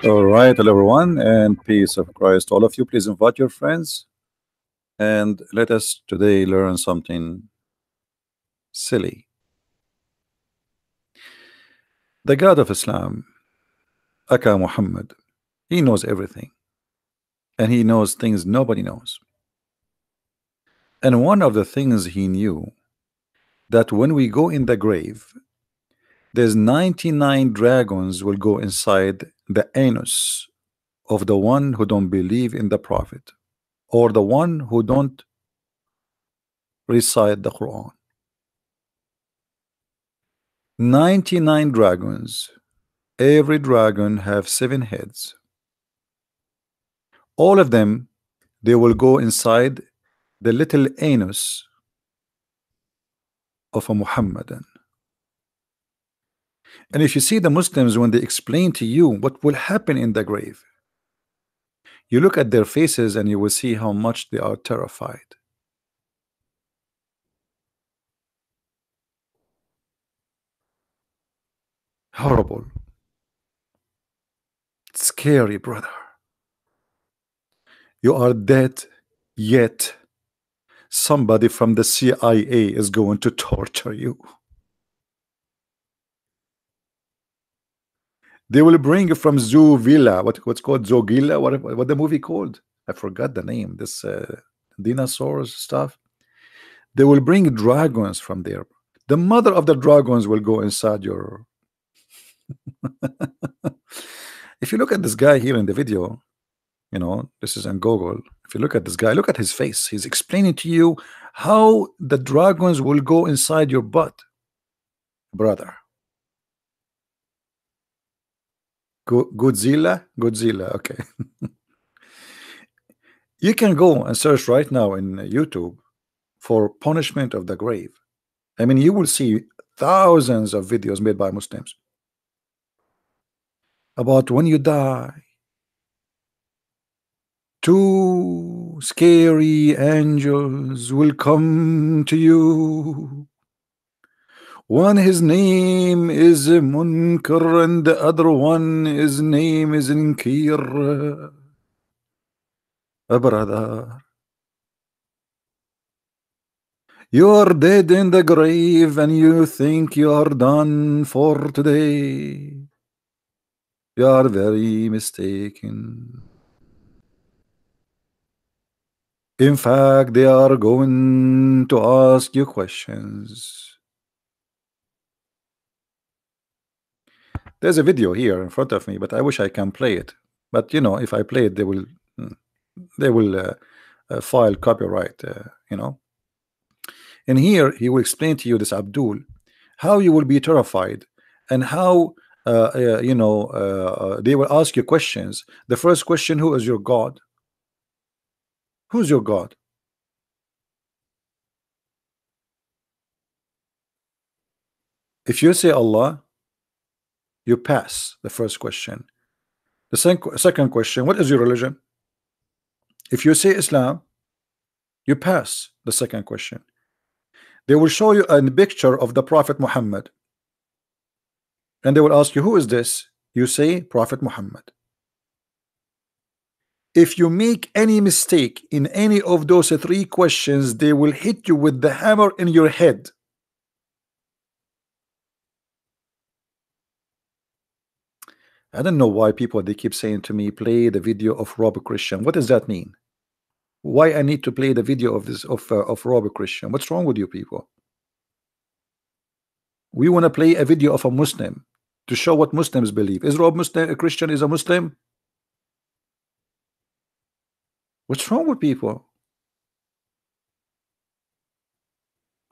All right, hello everyone, and peace of Christ to all of you. Please invite your friends and let us today learn something silly. The God of Islam, Aka Muhammad, he knows everything and he knows things nobody knows. And one of the things he knew that when we go in the grave, there's 99 dragons will go inside the anus of the one who don't believe in the Prophet or the one who don't recite the Quran. 99 dragons. Every dragon have 7 heads. All of them, they will go inside the little anus of a Muhammadan. And if you see the Muslims when they explain to you what will happen in the grave, you look at their faces and you will see how much they are terrified. Horrible. Scary, brother. You are dead, yet somebody from the CIA is going to torture you. They will bring from Zoo Villa, what's called Zogilla, what the movie called? I forgot the name. This dinosaurs stuff. They will bring dragons from there. The mother of the dragons will go inside your. If you look at this guy here in the video, you know, this is on Google. If you look at this guy, look at his face. He's explaining to you how the dragons will go inside your butt, brother. Godzilla, okay. You can go and search right now in YouTube for punishment of the grave. I mean, you will see thousands of videos made by Muslims about when you die, 2 scary angels will come to you. One, his name is Munkar, and the other one, his name is Inkir. Brother, you are dead in the grave and you think you are done for today. You are very mistaken. In fact, they are going to ask you questions. There's a video here in front of me, but I wish I can play it. But you know, if I play it, they will file copyright. You know. And here he will explain to you, this Abdul, how you will be terrified and how you know, they will ask you questions. The first question: who is your God? Who's your God? If you say Allah, you pass the first question. The second question: what is your religion? If you say Islam, you pass the second question. They will show you a picture of the Prophet Muhammad, and they will ask you, who is this? You say Prophet Muhammad. If you make any mistake in any of those 3 questions, they will hit you with the hammer in your head. I don't know why people, they keep saying to me, play the video of Rob Christian. What does that mean? Why I need to play the video of this of Rob Christian? What's wrong with you people? We want to play a video of a Muslim to show what Muslims believe. Is Rob Muslim a Christian? Is a Muslim? What's wrong with people?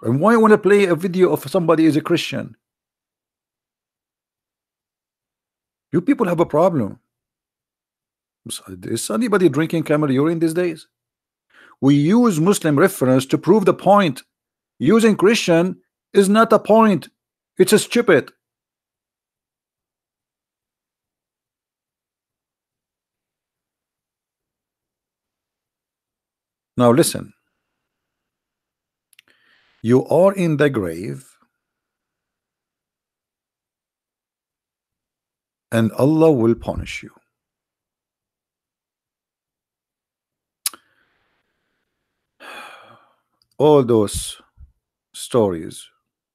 And why want to play a video of somebody is a Christian? You people have a problem. Is anybody drinking camel urine these days? We use Muslim reference to prove the point. Using Christian is not a point. It's a stupid. Now listen. You are in the grave, and Allah will punish you. all those stories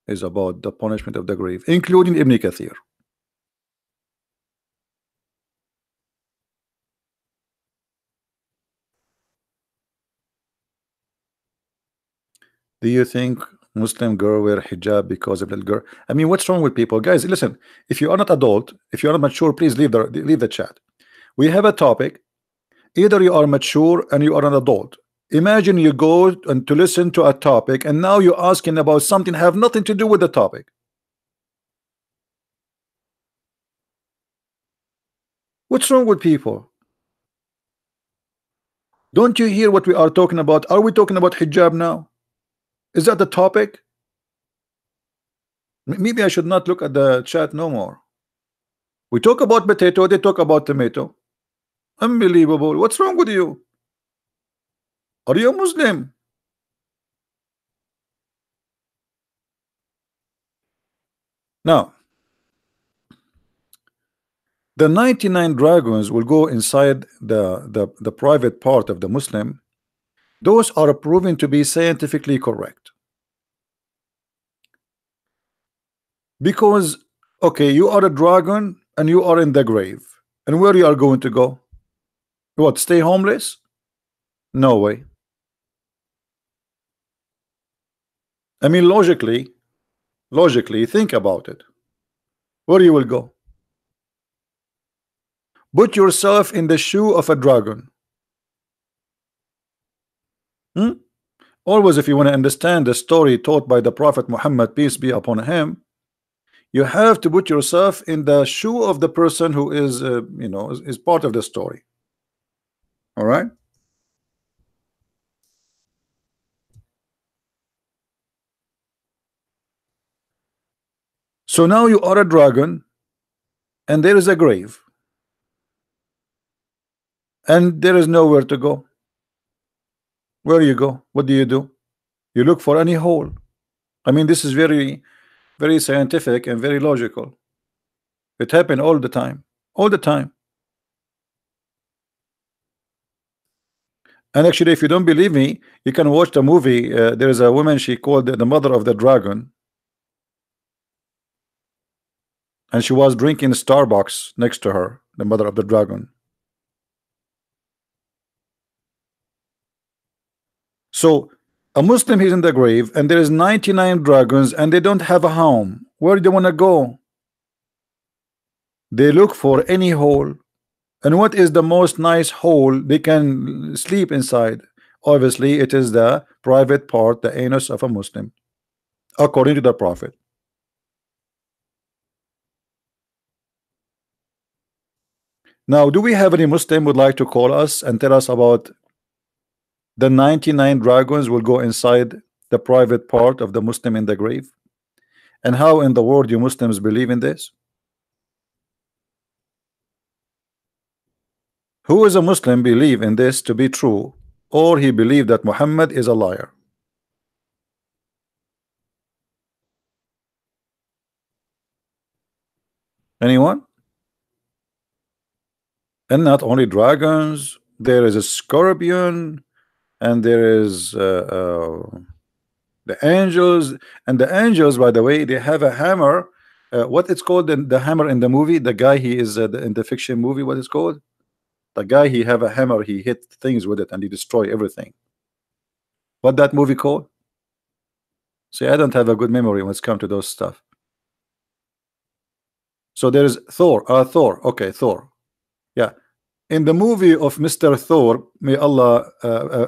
is about the punishment of the grave, including Ibn Kathir. Do you think Muslim girl wear hijab because of little girl? I mean, what's wrong with people? Guys, listen, if you are not adult, if you are not mature, please leave the chat. We have a topic. Either you are mature and you are an adult. Imagine you go and to listen to a topic, and now you're asking about something have nothing to do with the topic. What's wrong with people? Don't you hear what we are talking about? Are we talking about hijab now? Is that the topic? Maybe I should not look at the chat no more. We talk about potato, they talk about tomato. Unbelievable. What's wrong with you? Are you a Muslim? Now, the 99 dragons will go inside the private part of the Muslim. Those are proven to be scientifically correct. Because, okay, you are a dragon and you are in the grave. And where you are going to go? What, stay homeless? No way. I mean, logically, think about it. Where you will go? Put yourself in the shoe of a dragon. Always, if you want to understand the story taught by the Prophet Muhammad, peace be upon him, you have to put yourself in the shoe of the person who is, is part of the story. All right. So now you are a dragon, and there is a grave, and there is nowhere to go. Where you go? What do? You look for any hole. I mean, this is very, very scientific and very logical. It happened all the time, all the time. And actually, if you don't believe me, you can watch the movie. There is a woman, she called the mother of the dragon, and she was drinking Starbucks next to her, the mother of the dragon. So a Muslim is in the grave, and there is 99 dragons, and they don't have a home. Where do they want to go? They look for any hole. And what is the most nice hole they can sleep inside? Obviously, it is the private part, the anus of a Muslim, according to the Prophet. Now, do we have any Muslim would like to call us and tell us about the 99 dragons will go inside the private part of the Muslim in the grave? And how in the world you Muslims believe in this? Who is a Muslim believe in this to be true, or he believed that Muhammad is a liar? Anyone? And not only dragons, there is a scorpion, and there is the angels. And the angels, by the way, they have a hammer. What it's called, the hammer in the movie, the guy he is in the fiction movie, what is called? The guy, he have a hammer, he hit things with it and he destroy everything. What that movie called? See, I don't have a good memory when it's come to those stuff. So there is Thor. Thor. Okay, Thor. Yeah. In the movie of Mr. Thor, may Allah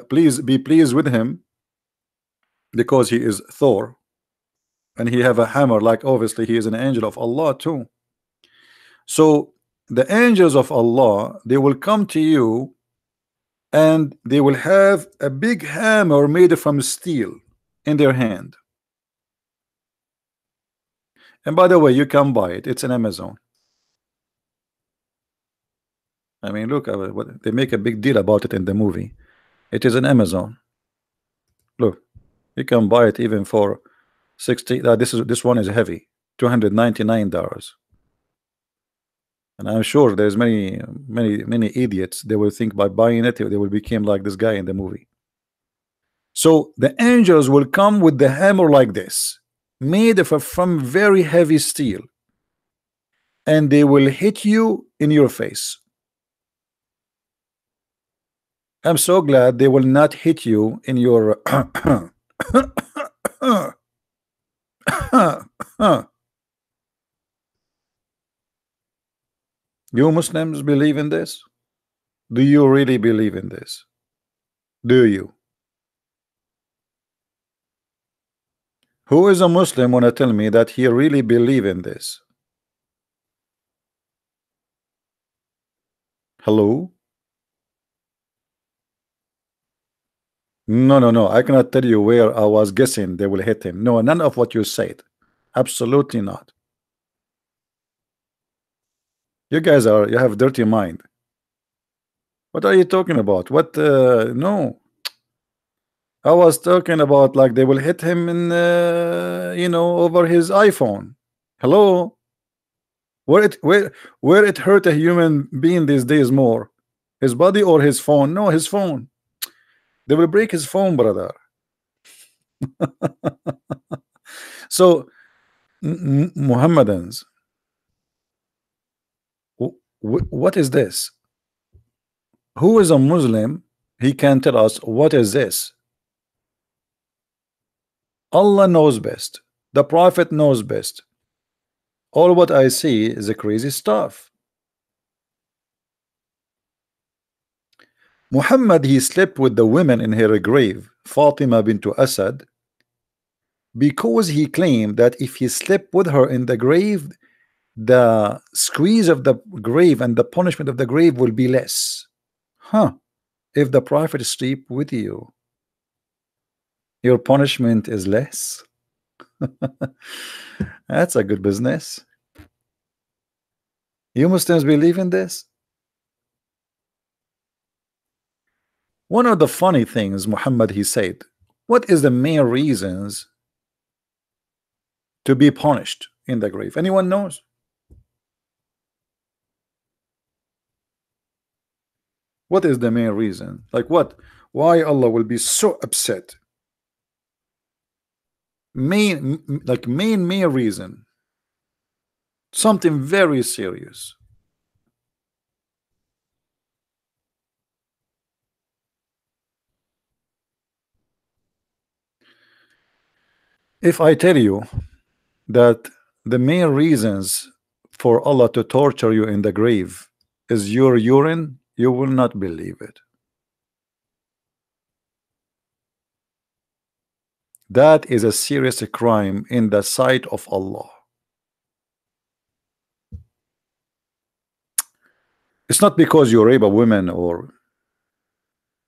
please be pleased with him, because he is Thor, and he have a hammer, like obviously he is an angel of Allah too. So the angels of Allah, they will come to you, and they will have a big hammer made from steel in their hand. And by the way, you can buy it. It's an Amazon. I mean, look, they make a big deal about it in the movie. It is an Amazon. Look, you can buy it even for 60. This one is heavy, $299. And I'm sure there's many idiots. They will think by buying it, they will become like this guy in the movie. So the angels will come with the hammer like this, made from very heavy steel, and they will hit you in your face. I'm so glad they will not hit you in your You Muslims believe in this? Do you really believe in this? Do you? Who is a Muslim wanna tell me that he really believe in this? Hello? No, no, no. I cannot tell you where I was guessing they will hit him. No, none of what you said. Absolutely not. You guys you have dirty mind. What are you talking about? What? No. I was talking about like they will hit him in, over his iPhone. Hello? Where it hurt a human being these days more? His body or his phone? No, his phone. They will break his phone, brother. So, Muhammadans, what is this? Who is a Muslim? He can tell us what is this. Allah knows best. The Prophet knows best. All what I see is a crazy stuff. Muhammad, he slept with the women in her grave, Fatima bint Asad, because he claimed that if he slept with her in the grave, the squeeze of the grave and the punishment of the grave will be less. Huh? If the Prophet sleep with you, your punishment is less. That's a good business. You Muslims believe in this? One of the funny things Muhammad, he said, what is the main reasons to be punished in the grave? Anyone knows? What is the main reason? Like what? Why Allah will be so upset? Main reason. Something very serious. If I tell you that the main reasons for Allah to torture you in the grave is your urine, you will not believe it. That is a serious crime in the sight of Allah. It's not because you rape a woman or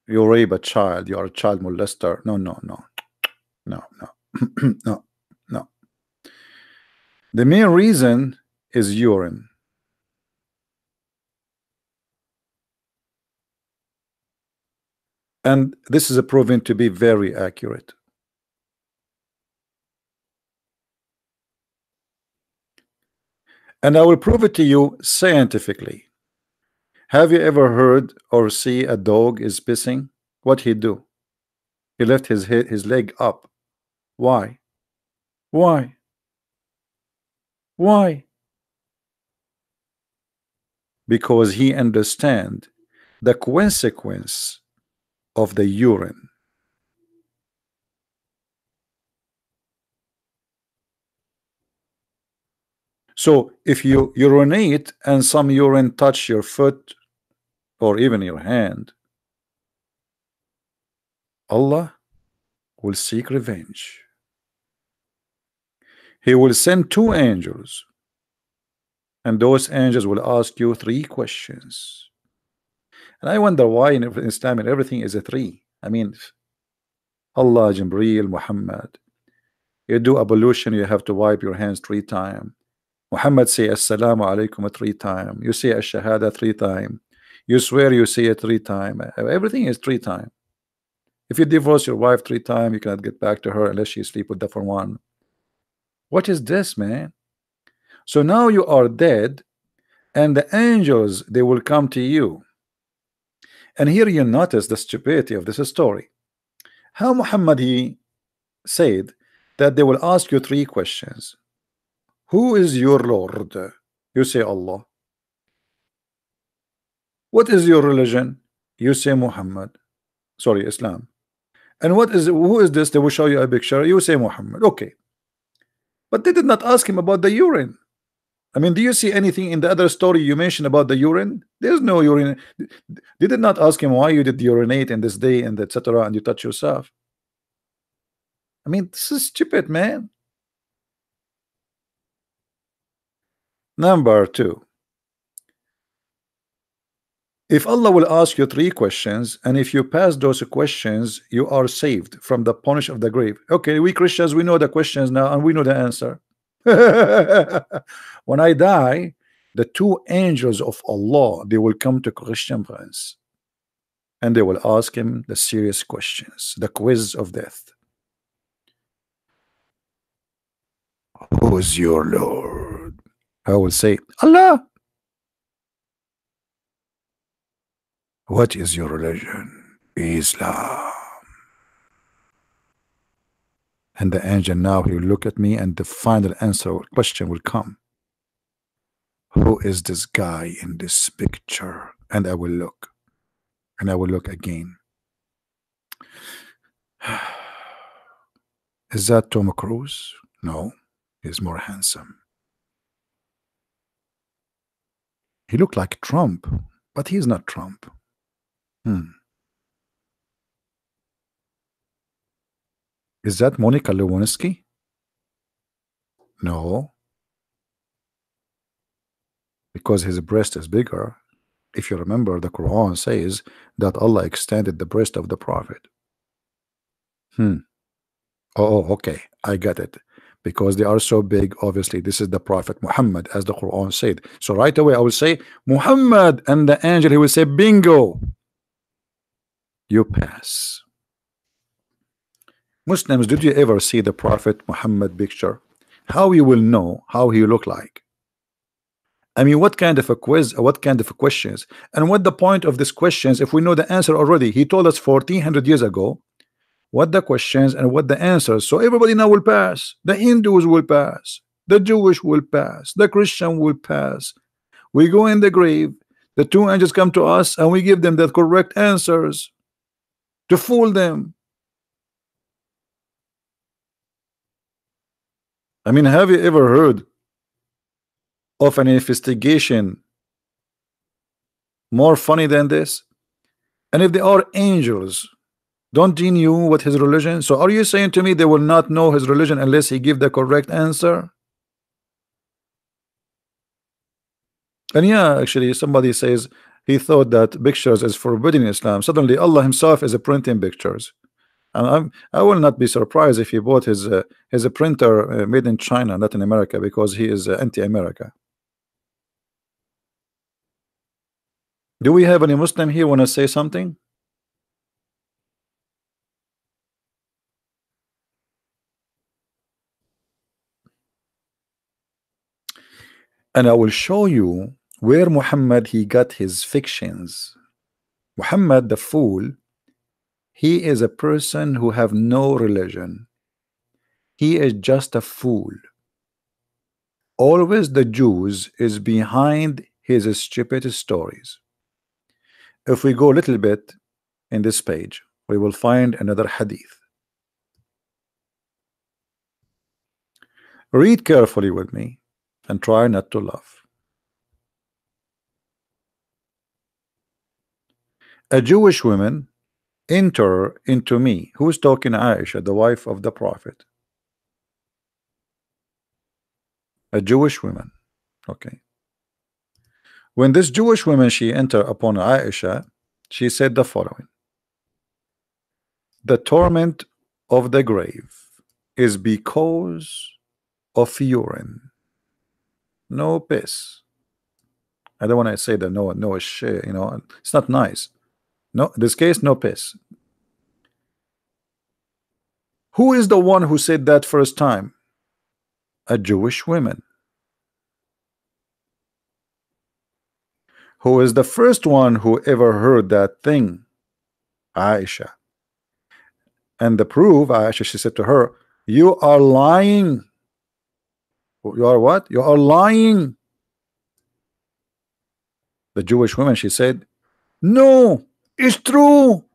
you rape a child, you are a child molester. No, no, no, no, no, no, no. The main reason is urine. And this is proven to be very accurate. And I will prove it to you scientifically. Have you ever heard or see a dog is pissing? What he do? He left his leg up. Why? Why? Why? Because he understand the consequence of the urine. So if you urinate and some urine touch your foot or even your hand, Allah will seek revenge. He will send 2 angels, and those angels will ask you 3 questions. And I wonder why in Islam and everything is a 3. I mean, Allah, Jibreel, Muhammad. You do ablution, you have to wipe your hands 3 times. Muhammad say Assalamu alaikum 3 times. You say Ash-Shahada 3 times. You swear, you say it 3 times. Everything is 3 times. If you divorce your wife 3 times, you cannot get back to her unless she sleep with different one. What is this, man? So now you are dead, and the angels, they will come to you. And here you notice the stupidity of this story. How Muhammad he said that they will ask you three questions. Who is your Lord? You say Allah. What is your religion? You say Muhammad. Sorry, Islam. And what is who is this? They will show you a picture. You say Muhammad. Okay. But they did not ask him about the urine. I mean, do you see anything in the other story you mentioned about the urine? There's no urine. They did not ask him why you did urinate in this day and etc. and you touch yourself. I mean, this is stupid, man. Number two. If Allah will ask you three questions, and if you pass those questions, you are saved from the punish of the grave. Okay, we Christians, we know the questions now, and we know the answer. When I die, the two angels of Allah, they will come to Christian Prince, and they will ask him the serious questions, the quiz of death. Who is your Lord? I will say, Allah. What is your religion? Islam. And the angel now he will look at me, and the final answer question will come. Who is this guy in this picture? And I will look, and I will look again. Is that Tom Cruise? No, he's more handsome. He looked like Trump, but he's not Trump. Is that Monica Lewinsky? No, because his breast is bigger. If you remember, the Quran says that Allah extended the breast of the Prophet. Oh, okay, I get it. Because they are so big, obviously, this is the Prophet Muhammad, as the Quran said. So right away, I will say Muhammad, and the angel he will say, bingo, you pass. Muslims, did you ever see the Prophet Muhammad picture? How you will know how he look like? I mean, what kind of a quiz, what kind of questions, and what the point of these questions if we know the answer already? He told us 1400 years ago what the questions and what the answers. So everybody now will pass. The Hindus will pass. The Jewish will pass. The Christian will pass. We go in the grave. The two angels come to us and we give them the correct answers to fool them. I mean, have you ever heard of an investigation more funny than this? And if they are angels, don't they know what his religion? So are you saying to me they will not know his religion unless he give the correct answer? And yeah, actually somebody says he thought that pictures is forbidden in Islam. Suddenly Allah himself is printing pictures. And I will not be surprised if he bought his printer made in China, not in America, because he is anti-America. Do we have any Muslim here want to say something? And I will show you where Muhammad he got his fictions. Muhammad the fool, he is a person who have no religion. He is just a fool. Always the Jews is behind his stupid stories. If we go a little bit in this page, we will find another hadith. Read carefully with me and try not to laugh. A Jewish woman enter into me. Who's talking? Aisha, the wife of the Prophet. A Jewish woman. Okay. When this Jewish woman she entered upon Aisha, she said the following: the torment of the grave is because of urine, no piss. I don't want to say that no shit, you know, it's not nice. No, in this case, no piss. Who is the one who said that first time? A Jewish woman. Who is the first one who ever heard that thing? Aisha. And the proof, Aisha, she said to her, you are lying. You are what? You are lying. The Jewish woman, she said, no, it's true.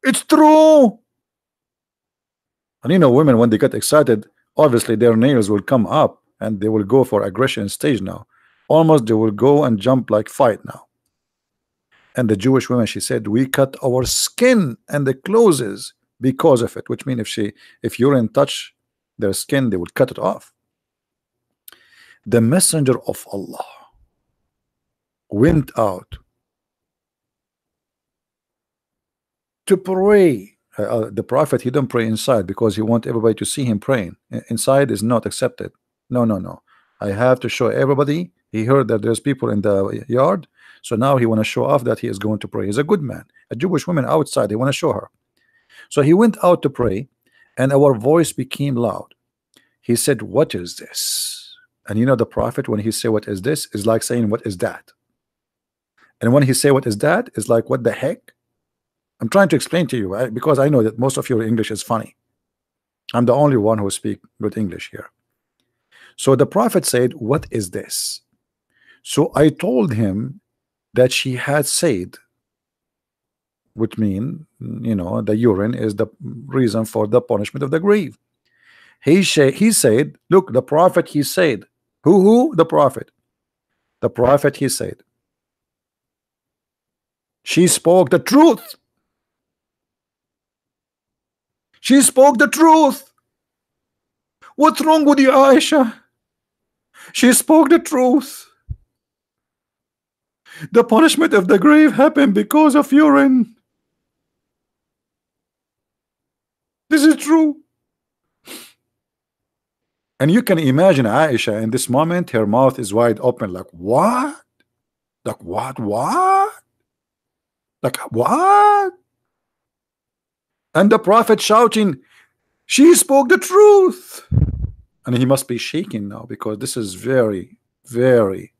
It's true. And you know, women, when they get excited, obviously their nails will come up and they will go for aggression stage now. Almost they will go and jump like fight now. And the Jewish woman, she said, we cut our skin and the clothes because of it, which means if urine touch their skin, they would cut it off. The messenger of Allah went out to pray. The prophet, he don't pray inside because he want everybody to see him praying. Inside is not accepted. No, no, no. I have to show everybody. He heard that there's people in the yard, so now he want to show off that he is going to pray. He's a good man. A Jewish woman outside, they want to show her. So he went out to pray, and our voice became loud. He said, what is this? And you know, the prophet, when he say what is this, is like saying what is that. And when he say what is that, is like what the heck. I'm trying to explain to you, because I know that most of your English is funny. I'm the only one who speak good English here. So the prophet said, what is this? So I told him that she had said, which mean, you know, the urine is the reason for the punishment of the grave. He said, look, the prophet, he said, who? The prophet. The prophet, he said, she spoke the truth. She spoke the truth. What's wrong with you, Aisha? She spoke the truth. The punishment of the grave happened because of urine. This is true. And you can imagine Aisha in this moment, her mouth is wide open, like what? Like what? Like what? And the prophet shouting, she spoke the truth. And he must be shaking now, because this is very, very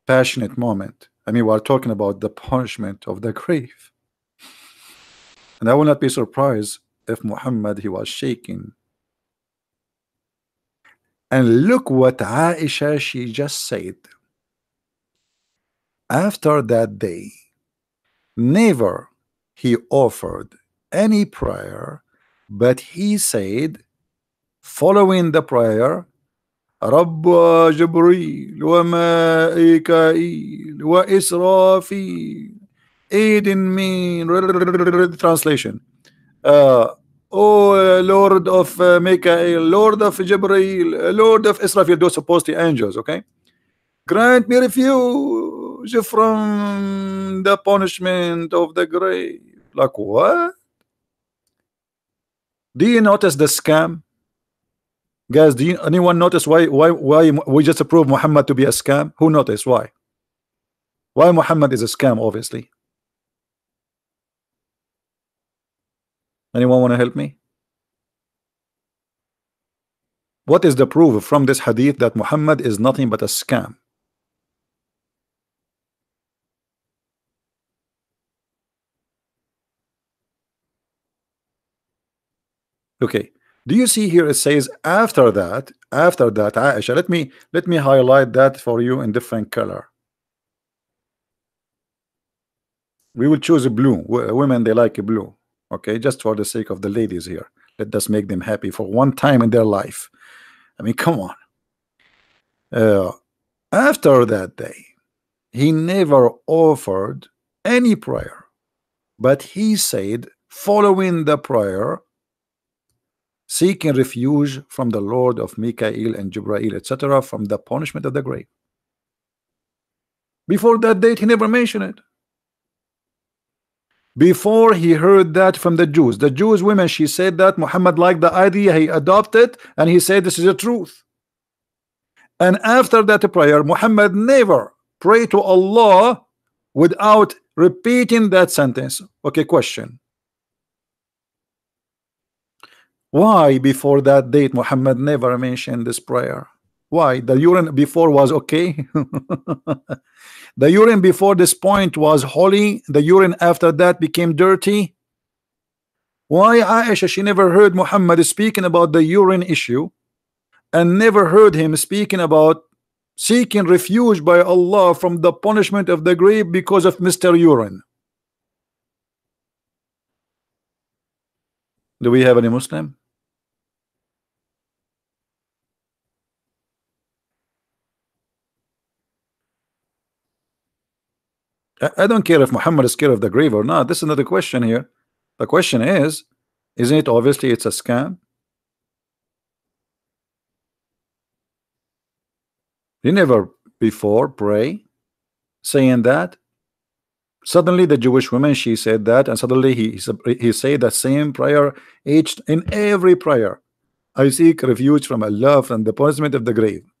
passionate moment. I mean, we're talking about the punishment of the grave. And I will not be surprised if Muhammad, he was shaking. And look what Aisha, she just said. After that day, never he offered any prayer, but he said, following the prayer, Rabba Jibreel wa Ma'ika'il wa Israfil aidin min. Translation. Oh Lord of Mikael, Lord of Jibreel, Lord of Israfil, those supposed to be angels, okay? Grant me refuge from the punishment of the grave. Like what? Do you notice the scam? Guys, anyone notice why we just approve Muhammad to be a scam? Who noticed why? Why Muhammad is a scam, obviously? Anyone want to help me? What is the proof from this hadith that Muhammad is nothing but a scam? Okay, do you see here it says after that Aisha, let me highlight that for you in different color. We will choose a blue. Women, they like a blue, okay, just for the sake of the ladies here. Let us make them happy for one time in their life. I mean, come on. After that day, he never offered any prayer, but he said, following the prayer, seeking refuge from the Lord of Mikael and Jibreel, etc., from the punishment of the grave. Before that date, he never mentioned it. Before he heard that from the Jews women, she said that Muhammad liked the idea, he adopted, and he said this is the truth. And after that prayer, Muhammad never prayed to Allah without repeating that sentence. Okay, question. Why before that date Muhammad never mentioned this prayer? Why? The urine before was okay? The urine before this point was holy. The urine after that became dirty. Why Aisha, she never heard Muhammad speaking about the urine issue, and never heard him speaking about seeking refuge by Allah from the punishment of the grave because of Mr. Urine? Do we have any Muslim? I don't care if Muhammad is scared of the grave or not. This is not the question here. The question is, isn't it obviously it's a scam? He never before pray saying that. Suddenly the Jewish woman, she said that, and suddenly he said the same prayer each in every prayer. I seek refuge from Allah from the punishment of the grave.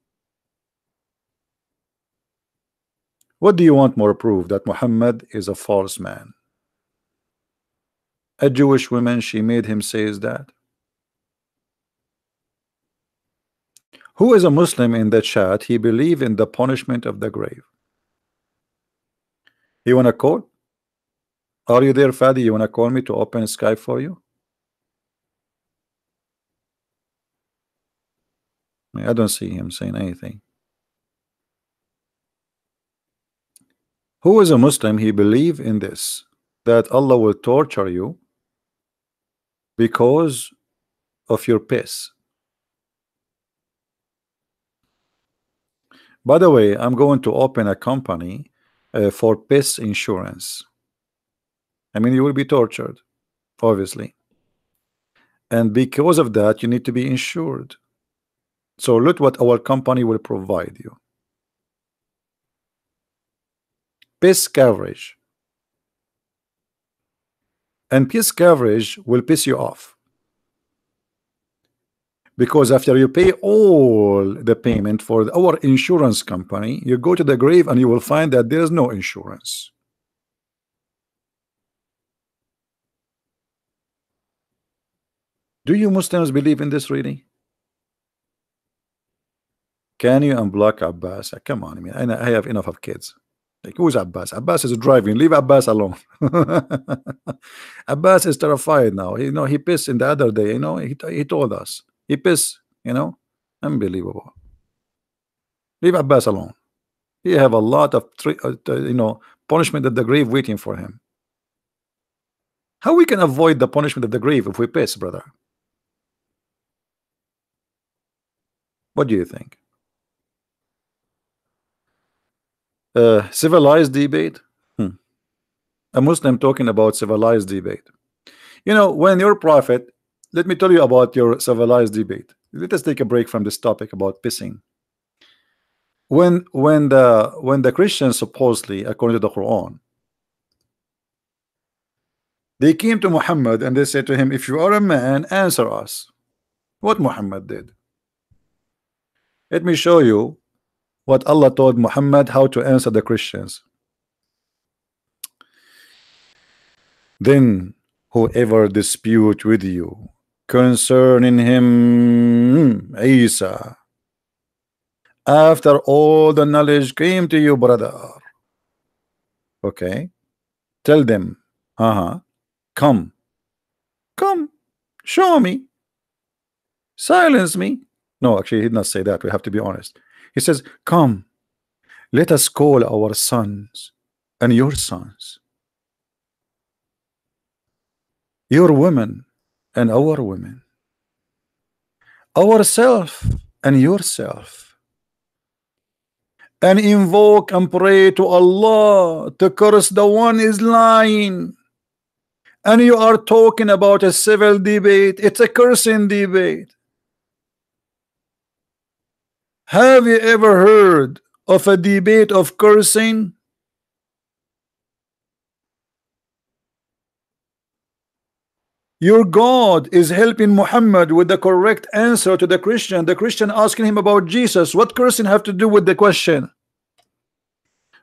What do you want more proof that Muhammad is a false man? A Jewish woman, she made him say that. Who is a Muslim in the chat? He believe in the punishment of the grave. You wanna call? Are you there, Fadi? You wanna call me to open Skype for you? I don't see him saying anything. Who is a Muslim? He believe in this, that Allah will torture you because of your piss. By the way, I'm going to open a company for piss insurance. I mean, you will be tortured, obviously, and because of that you need to be insured. So look what our company will provide you. Piss coverage. And piss coverage will piss you off, because after you pay all the payment for our insurance company, you go to the grave and you will find that there is no insurance. Do you Muslims believe in this really? Can you unblock Abbas? Come on, I mean, I have enough of kids. Like, who's Abbas? Abbas is driving. Leave Abbas alone. Abbas is terrified now. You know, he pissed in the other day. You know, he told us he pissed. You know, unbelievable. Leave Abbas alone. He have a lot of you know, punishment at the grave waiting for him. How we can avoid the punishment of the grave if we piss, brother? What do you think? Civilized debate. A Muslim talking about civilized debate. You know, when your prophet, let me tell you about your civilized debate. Let us take a break from this topic about pissing. When the Christians, supposedly according to the Quran, they came to Muhammad and they said to him, if you are a man, answer us. What Muhammad did? Let me show you what Allah told Muhammad how to answer the Christians. Then whoever dispute with you concerning him, Isa, after all the knowledge came to you, brother, okay, tell them, come, show me, silence me. No, actually, he did not say that. We have to be honest. He says, come, let us call our sons and your sons, your women and our women, ourself and yourself, and invoke and pray to Allah to curse the one is lying. And you are talking about a civil debate. It's a cursing debate. Have you ever heard of a debate of cursing? Your God is helping Muhammad with the correct answer to the Christian. The Christian asking him about Jesus. What cursing have to do with the question?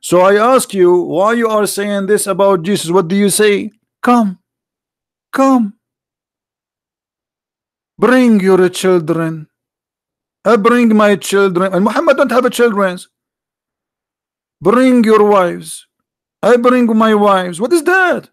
So I ask you, why you are saying this about Jesus? What do you say? Come, bring your children. I bring my children. And Muhammad don't have a children. Bring your wives. I bring my wives. What is that?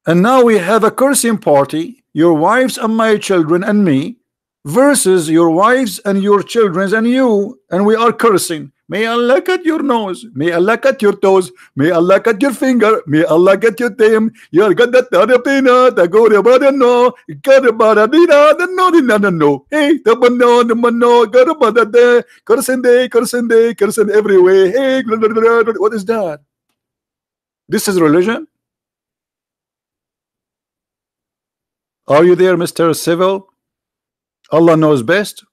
And now we have a cursing party, your wives and my children and me, versus your wives and your children and you, and we are cursing. May Allah cut your nose, may Allah cut your toes, may Allah cut your finger, may Allah get your tail. You're got that pina, the go to bada no, got a bada dina, the no, hey, the mano, got a bada de, cursing everywhere. Hey, what is that? This is religion? Are you there, Mr. Civil? Allah knows best.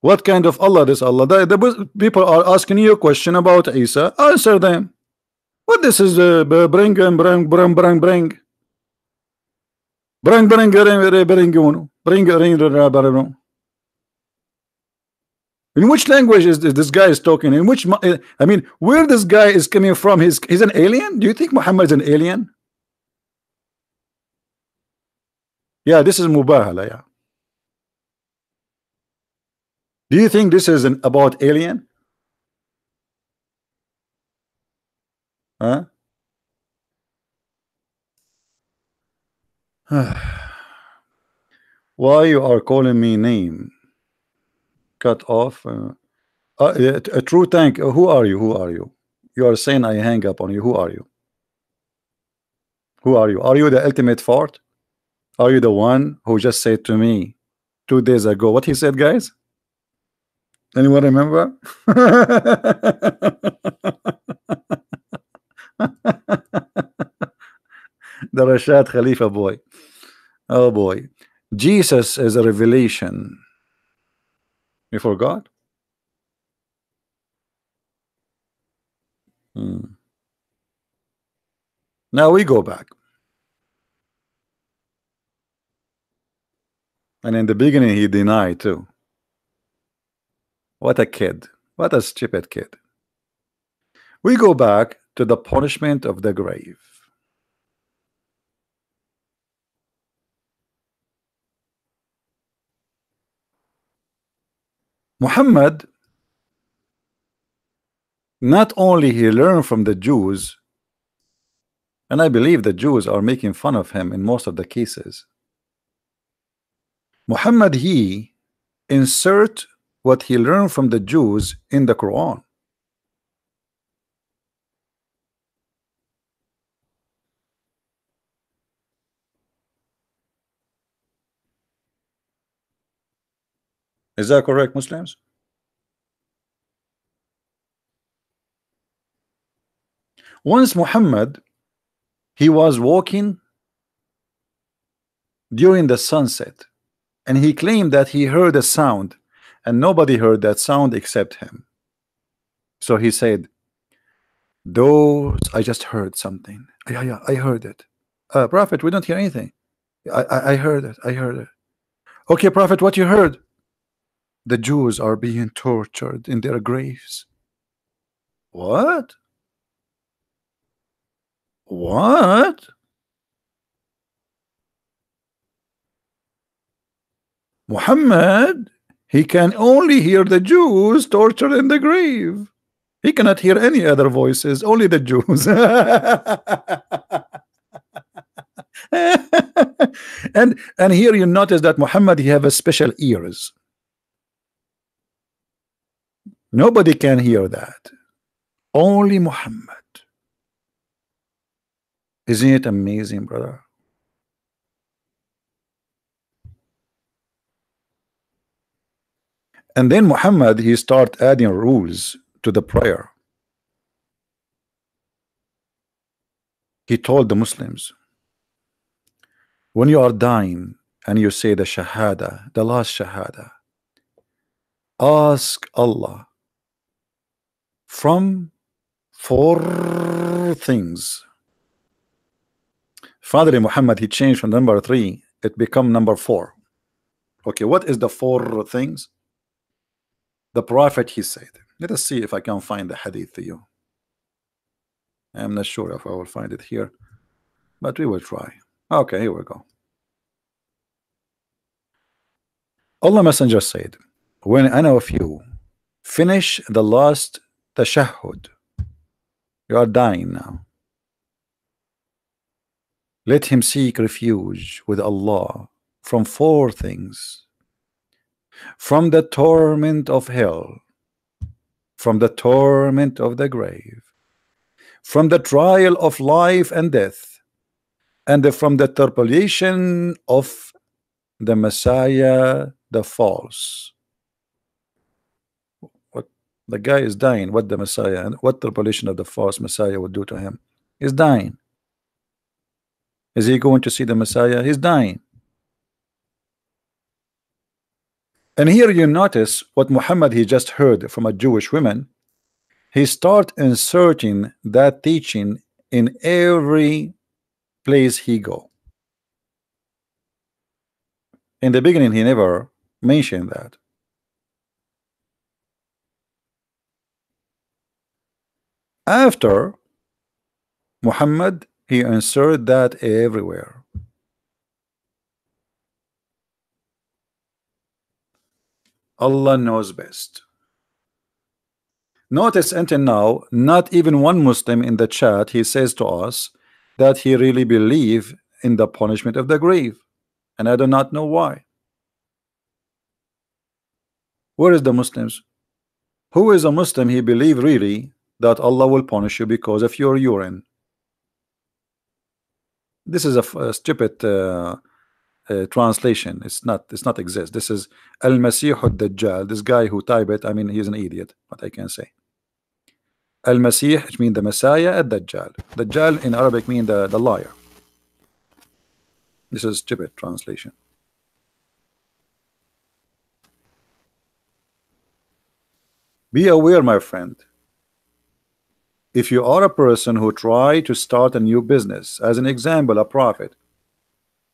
What kind of Allah this Allah? The people are asking you a question about Isa. Answer them. What this is? Bring. In which language is this guy is talking? In which, I mean, where this guy is coming from? He's an alien? Do you think Muhammad is an alien? Yeah, this is mubahala. Yeah. Do you think this is about alien? Huh? Why you are calling me name? Cut off. A true tank. Who are you? Who are you? You are saying I hang up on you. Who are you? Who are you? Are you the ultimate fart? Are you the one who just said to me 2 days ago what he said, guys? Anyone remember? The Rashad Khalifa boy. Oh boy. Jesus is a revelation. You forgot? Now we go back. And in the beginning he denied too. What a kid. What a stupid kid. We go back to the punishment of the grave. Muhammad, not only he learned from the Jews, and I believe the Jews are making fun of him in most of the cases. Muhammad, he insert what he learned from the Jews in the Quran. Is that correct, Muslims? Once Muhammad, he was walking during the sunset, and he claimed that he heard a sound, and nobody heard that sound except him. So he said, those, I just heard something. Yeah, I heard it. Prophet, we don't hear anything. I heard it. I heard it. Okay, Prophet, what you heard? The Jews are being tortured in their graves. What? What? Muhammad, he can only hear the Jews tortured in the grave. He cannot hear any other voices, only the Jews. and here you notice that Muhammad, he have a special ears. Nobody can hear that. Only Muhammad. Isn't it amazing, brother? And then Muhammad, he start adding rules to the prayer. He told the Muslims, when you are dying and you say the Shahada, the last Shahada, ask Allah from 4 things. Father Muhammad, he changed from number 3, it become number 4. Okay, what is the 4 things? The Prophet, he said, let us see if I can find the hadith to you. I'm not sure if I will find it here, but we will try. Okay, here we go. Allah Messenger said, when any of you finish the last tashahhud, you are dying now, Let him seek refuge with Allah from four things: from the torment of hell, from the torment of the grave, from the trial of life and death, and from the tribulation of the Messiah, the false. What the guy is dying, what the Messiah and what tribulation of the false Messiah would do to him? He's dying. Is he going to see the Messiah? He's dying. And here you notice what Muhammad he just heard from a Jewish woman. He start inserting that teaching in every place he go. In the beginning he never mentioned that. After Muhammad he inserted that everywhere. Allah knows best. Notice until now, not even one Muslim in the chat he says to us that he really believe in the punishment of the grave, and I do not know why. Where is the Muslims? Who is a Muslim he believe really that Allah will punish you because of your urine? This is a stupid translation. It's not exist. This is Al-Masih Ad-Dajjal. This guy who type it, I mean, he's an idiot, what I can say. Al-Masih, which means the Messiah, Ad-Dajjal. Dajjal in Arabic mean the liar. This is stupid translation. Be aware, my friend. If you are a person who try to start a new business, as an example, a prophet,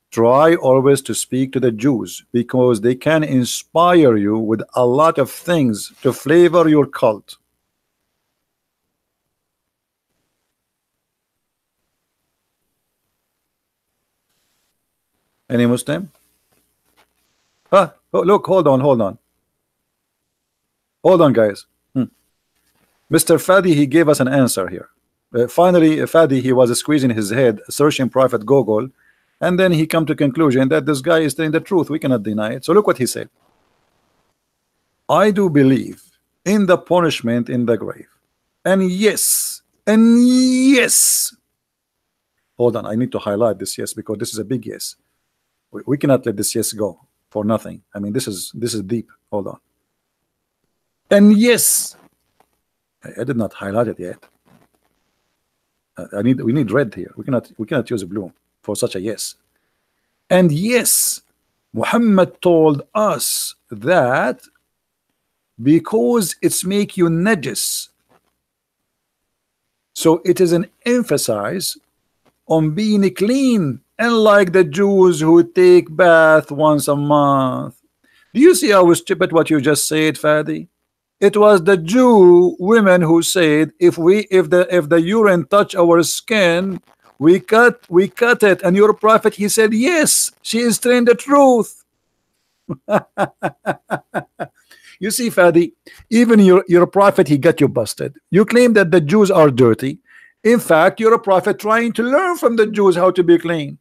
try always to speak to the Jews, because they can inspire you with a lot of things to flavor your cult. Any Muslim? Oh, look, hold on, guys. Mr. Fadi, he gave us an answer here. Finally, Fadi, he was squeezing his head, searching Prophet Google, and then he come to conclusion that this guy is telling the truth. We cannot deny it. So look what he said. I do believe in the punishment in the grave. And yes, hold on, I need to highlight this yes, because this is a big yes. We cannot let this yes go for nothing. I mean, this is deep. Hold on. And yes, I did not highlight it yet. We need red here. We cannot use blue for such a yes. And yes, Muhammad told us that because it's make you najis, so it is an emphasis on being clean, unlike the Jews who take bath once a month. Do you see how stupid what you just said, Fadi? It was the Jew women who said if the urine touch our skin, we cut it. And your prophet, he said yes, she is telling the truth. You see, Fadi, even your prophet, he got you busted. You claim that the Jews are dirty. In fact, you're a prophet trying to learn from the Jews how to be clean.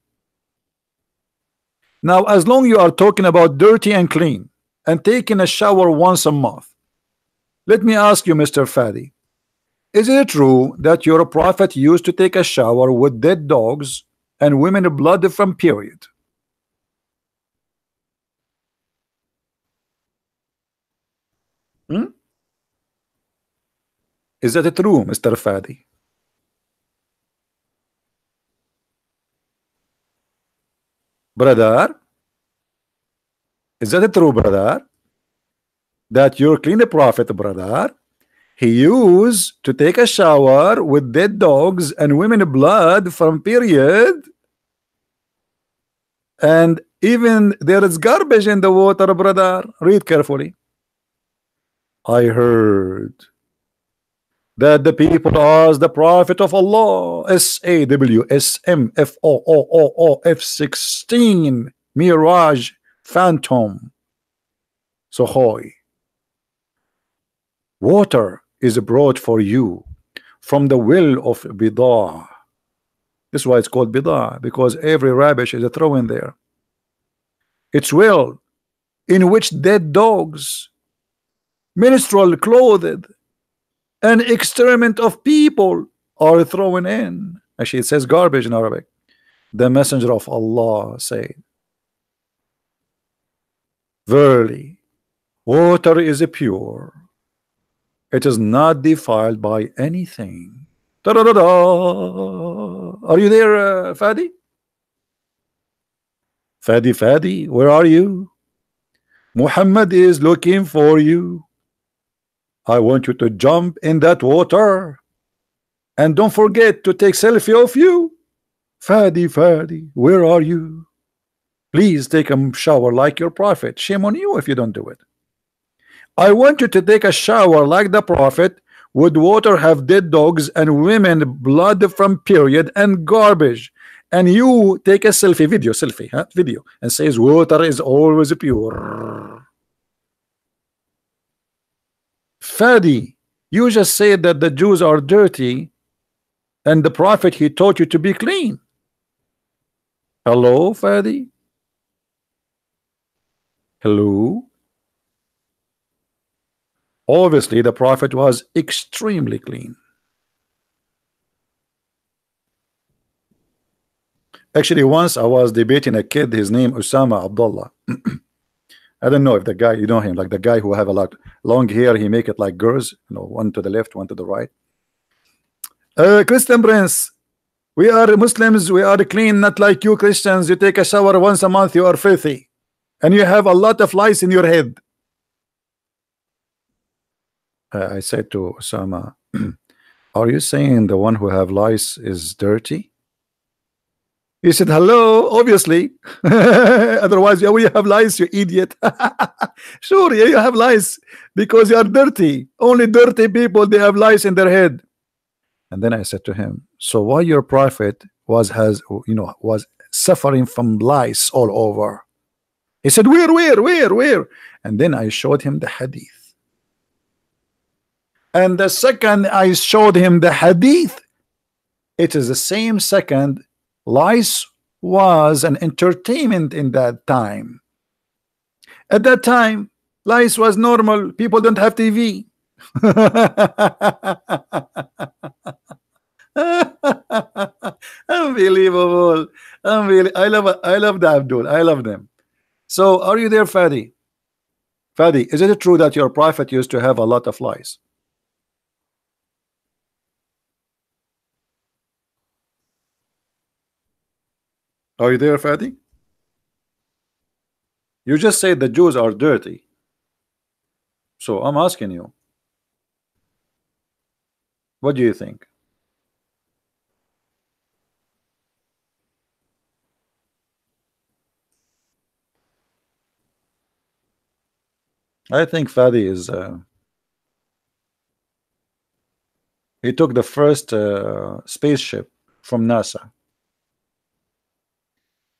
Now, as long you are talking about dirty and clean and taking a shower once a month, let me ask you, Mr. Fadi, is it true that your prophet used to take a shower with dead dogs and women blood from period? Is that true, Mr. Fadi? Brother, is that true, brother? That your clean prophet, brother, he used to take a shower with dead dogs and women blood from period, and even there is garbage in the water, brother. Read carefully. I heard that the people asked the prophet of Allah, SAWSMFOOOF16 Mirage Phantom Sohoy, water is brought for you from the well of Bidah. This is why it's called bidah, because every rubbish is thrown in there. It's well in which dead dogs, menstrual clothed, and excrement of people are thrown in. Actually, it says garbage in Arabic. The messenger of Allah said, verily, water is pure. It is not defiled by anything. Ta-da-da-da. Are you there, Fadi? Fadi, where are you? Muhammad is looking for you. I want you to jump in that water. And don't forget to take selfie of you. Fadi, where are you? Please take a shower like your prophet. Shame on you if you don't do it. I want you to take a shower like the prophet, would water have dead dogs and women blood from period and garbage, and you take a selfie video and says water is always pure. Fadi, you just said that the Jews are dirty and the prophet, he taught you to be clean. Hello, Fadi? Hello? Obviously, the prophet was extremely clean. Actually, once I was debating a kid, his name Usama Abdullah. I don't know if the guy, you know him, like the guy who have a lot long hair, he make it like girls, you know, one to the left, one to the right. Christian Prince, we are Muslims, we are clean, not like you Christians. You take a shower once a month, you are filthy, and you have a lot of lice in your head. I said to Osama, are you saying the one who have lice is dirty? He said, hello, obviously. Otherwise, yeah, we have lice, you idiot. Sure, yeah, you have lice because you are dirty. Only dirty people, they have lice in their head. And then I said to him, so why your prophet was suffering from lice all over? He said, where? And then I showed him the hadith. And the second I showed him the hadith, it is the same second. Lice was an entertainment in that time. At that time, lice was normal. People don't have TV. Unbelievable. I love the Abdul. I love them. So are you there, Fadi? Fadi, is it true that your prophet used to have a lot of lice? Are you there, Fadi? You just said the Jews are dirty. So I'm asking you, what do you think? I think Fadi is he took the first spaceship from NASA.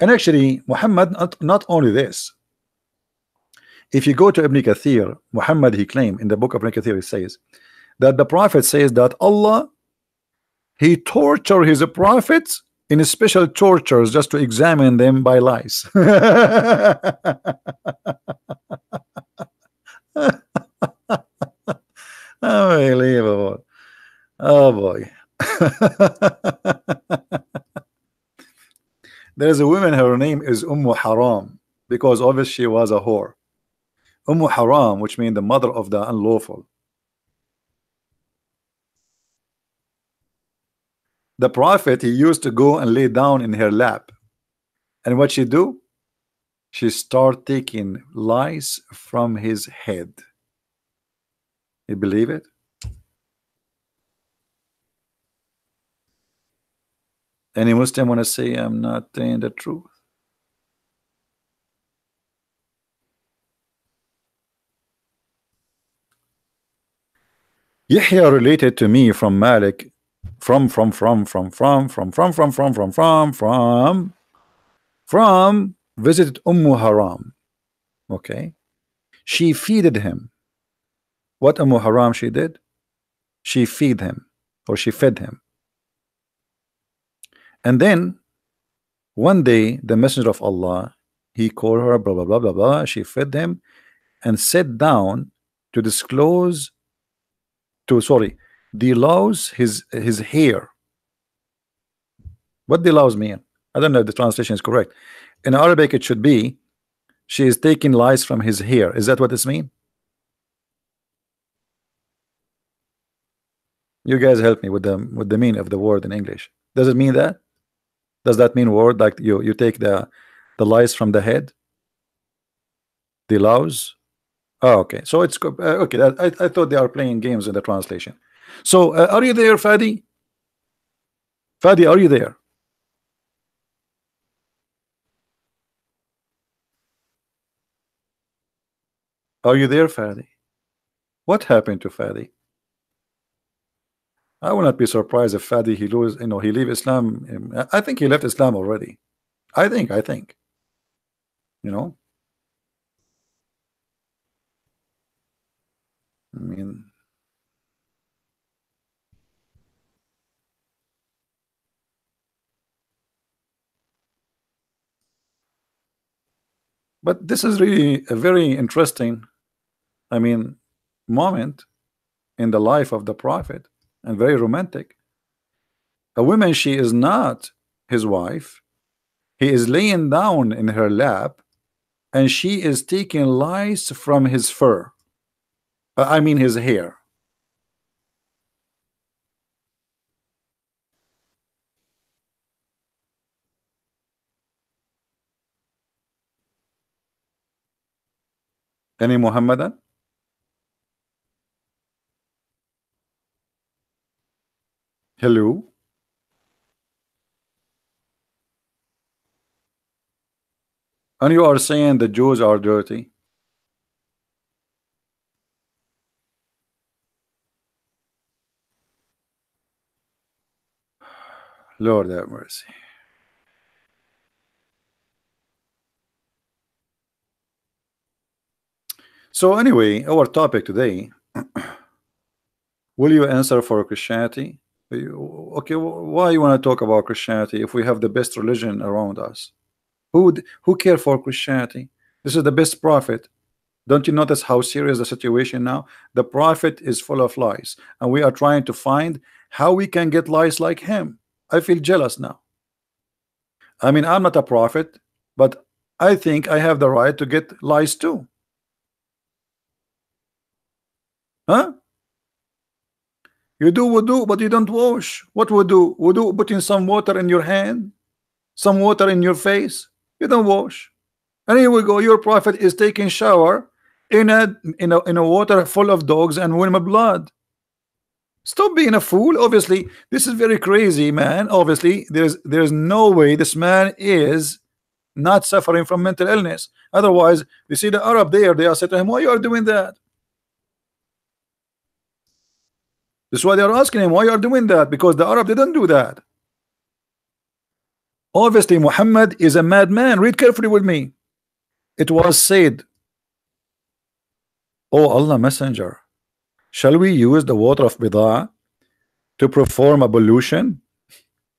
And actually, Muhammad, not only this. If you go to Ibn Kathir, Muhammad, he claimed in the book of Ibn Kathir, he says that the prophet says that Allah, he tortured his prophets in special tortures just to examine them by lice. Unbelievable. Oh boy. There is a woman, her name is Haram, because obviously she was a whore. Haram, which means the mother of the unlawful. The prophet, he used to go and lay down in her lap, and what she do? She start taking lice from his head. You believe it? Any Muslim want to say I'm not telling the truth? Yahya related to me from Malik from visited Haram. Okay, she feeded him. What Haram she did? She feed him, or she fed him. And then one day the messenger of Allah, he called her, blah blah blah blah blah, she fed him and sat down to disclose, to, sorry, delouse his hair. What delouse mean? I don't know if the translation is correct. In Arabic it should be she is taking lice from his hair. Is that what this mean? You guys help me with the meaning of the word in English. Does it mean that? Does that mean word like you take the lice from the head? Delouse? Oh, okay. So it's okay. I thought they are playing games in the translation. So are you there, Fadi? Fadi, are you there? Are you there, Fadi? What happened to Fadi? I will not be surprised if Fadi he lose, he leave Islam. I think he left Islam already. I think, you know. I mean, but this is really a very interesting, I mean, moment in the life of the Prophet, and very romantic. A woman, she is not his wife. He is laying down in her lap, and she is taking lice from his fur. I mean his hair. Any Muhammadan? Hello? And you are saying the Jews are dirty? Lord have mercy. So anyway, our topic today, will you answer for Christianity? Okay, why you want to talk about Christianity if we have the best religion around us? Who care for Christianity? This is the best prophet. Don't you notice how serious the situation now? The prophet is full of lies, and we are trying to find how we can get lies like him. I feel jealous now. I mean, I'm not a prophet, but I think I have the right to get lies too. Huh? You do wudu, but you don't wash. What wudu? Wudu, putting some water in your hand, some water in your face. You don't wash. And here we go. Your prophet is taking shower in a water full of dogs and women blood. Stop being a fool. Obviously, this is very crazy, man. Obviously, there's no way this man is not suffering from mental illness. Otherwise, you see the Arab there, they are saying to him, why you are doing that? That's why they are asking him, why you are doing that? Because the Arab didn't do that. Obviously, Muhammad is a madman. Read carefully with me. It was said, "O Allah Messenger, shall we use the water of Bidah to perform ablution?"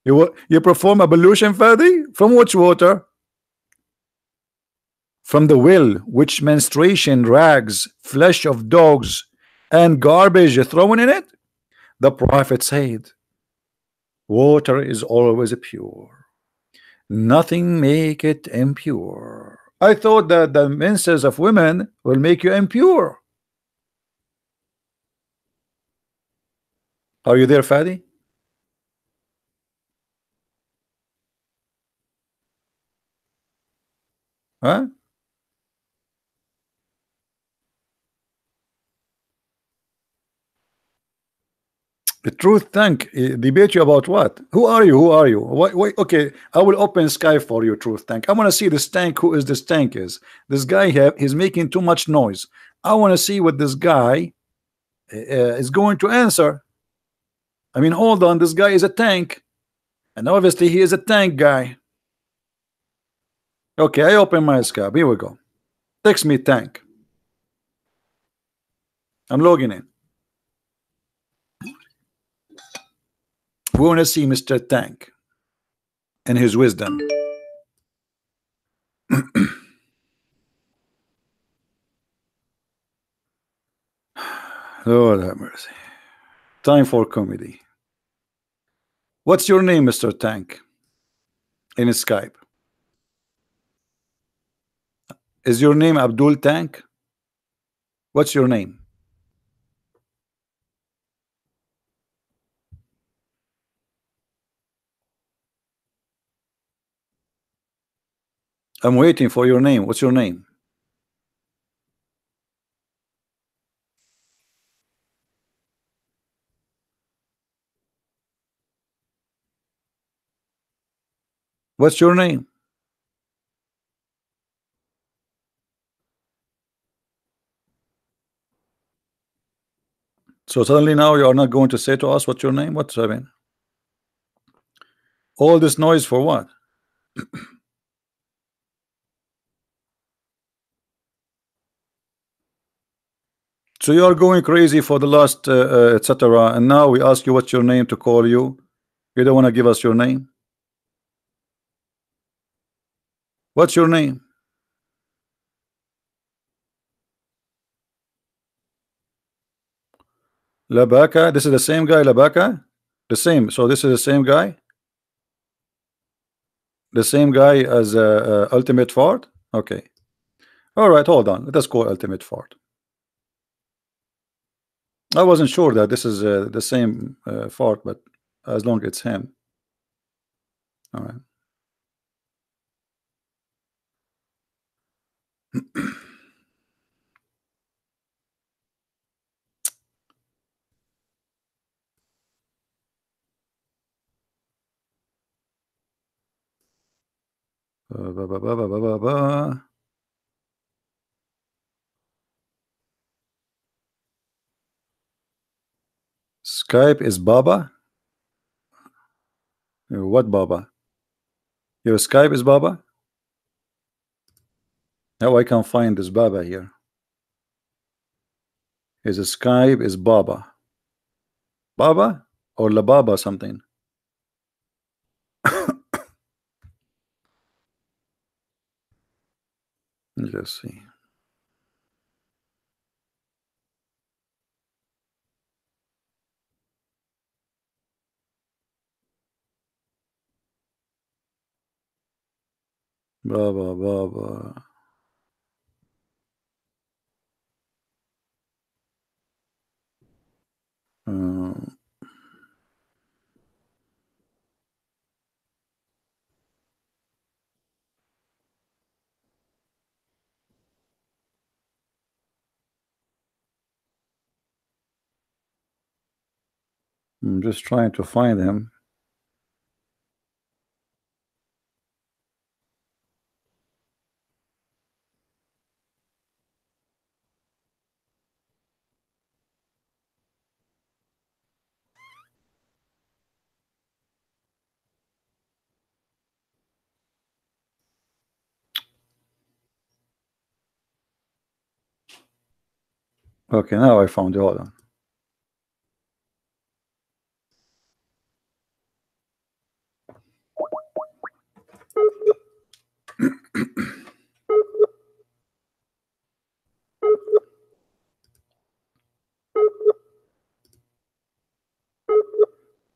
You perform ablution, Fadi? From which water? From the well, which menstruation, rags, flesh of dogs, and garbage thrown in it? The Prophet said, water is always pure. Nothing make it impure. I thought that the menses of women will make you impure. Are you there, Fadi? Huh? The truth tank debate you about what? Who are you? Who are you? Why? Okay, I will open sky for you, truth tank. I want to see this tank. Who is this tank? Is this guy here? He's making too much noise. I want to see what this guy is going to answer. I mean, hold on. This guy is a tank, and obviously he is a tank guy. Okay, I open my Skype. Here we go. Text me tank. I'm logging in. We want to see Mr. Tank. and his wisdom. Lord have mercy. Time for comedy. What's your name, Mr. Tank? In Skype. Is your name Abdul Tank? What's your name? I'm waiting for your name. What's your name? What's your name? So suddenly now you are not going to say to us what's your name? What's I mean? All this noise for what? So you are going crazy for the last etc. And now we ask you what's your name to call you. You don't want to give us your name. What's your name? Labaka. This is the same guy, Labaka? The same. So this is the same guy? The same guy as Ultimate Fort? Okay. All right, hold on. Let us call Ultimate Fort. I wasn't sure that this is the same Fort, but as long as it's him. All right. Skype is Baba? What Baba? Your Skype is Baba? Now I can find this Baba here. His Skype is Baba. Baba or La Baba something? Let's see. Baba, Baba. I'm just trying to find him. Okay, now I found you. Hold on.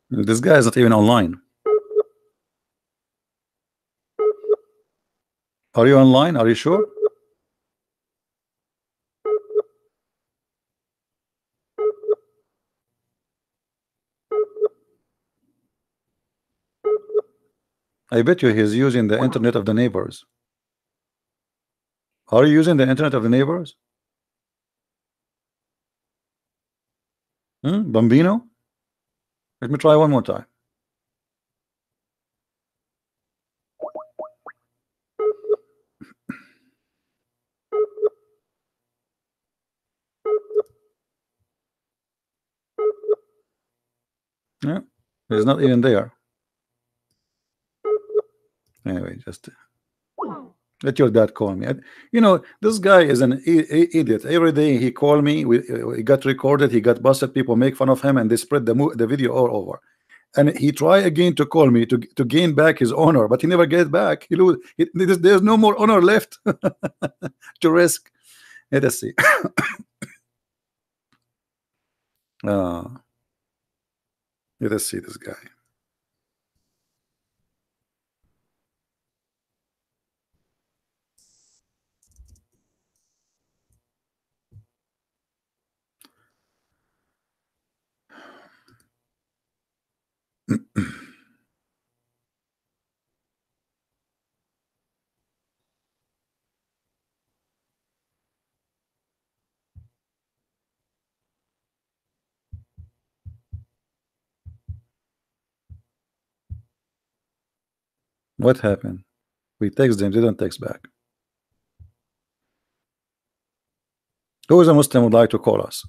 This guy is not even online. Are you online? Are you sure? I bet you he's using the internet of the neighbors. Are you using the internet of the neighbors? Bambino? Let me try one more time. Yeah, he's not even there. Anyway, just let your dad call me. You know, this guy is an idiot. Every day he call me. He got recorded. He got busted. People make fun of him, and they spread the video all over. and he try again to call me to gain back his honor, but he never get back. He lose. There's no more honor left to risk. Let us see. Let us see this guy. What happened? We text them, they don't text back. Who is a Muslim would like to call us?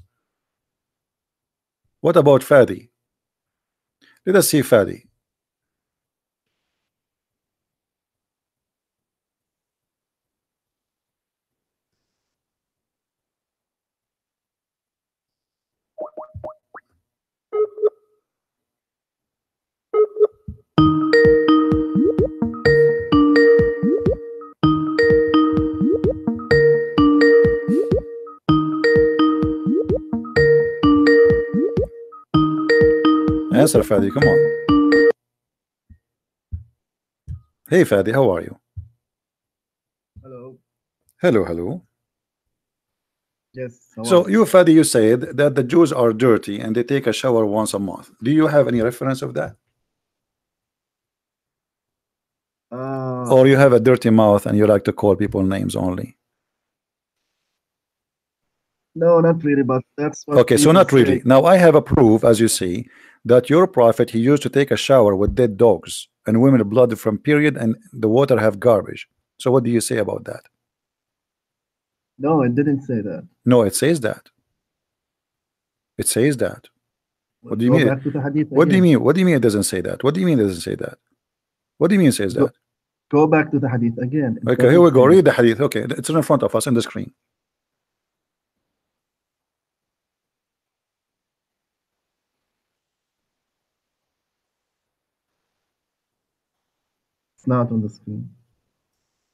What about Fadi? Let us see Fadi. Answer, Fadi, come on. Hey Fadi, how are you? Hello. Hello, hello. Yes. So you, Fadi, you said that the Jews are dirty and they take a shower once a month. Do you have any reference of that? Or you have a dirty mouth and you like to call people names only? No, not really, but that's what. Okay, so not really. Now I have a proof, as you see, that your prophet, he used to take a shower with dead dogs and women blood from period, and the water have garbage. So what do you say about that? No, it didn't say that. No, it says that. It says that. What do you Go mean? back to the hadith What do you again. mean? What do you mean it doesn't say that? What do you mean it doesn't say that? What do you mean it says that? Go back to the hadith again. It Okay, here we doesn't go. say Read the hadith. Okay, it's in front of us on the screen. It's not on the screen.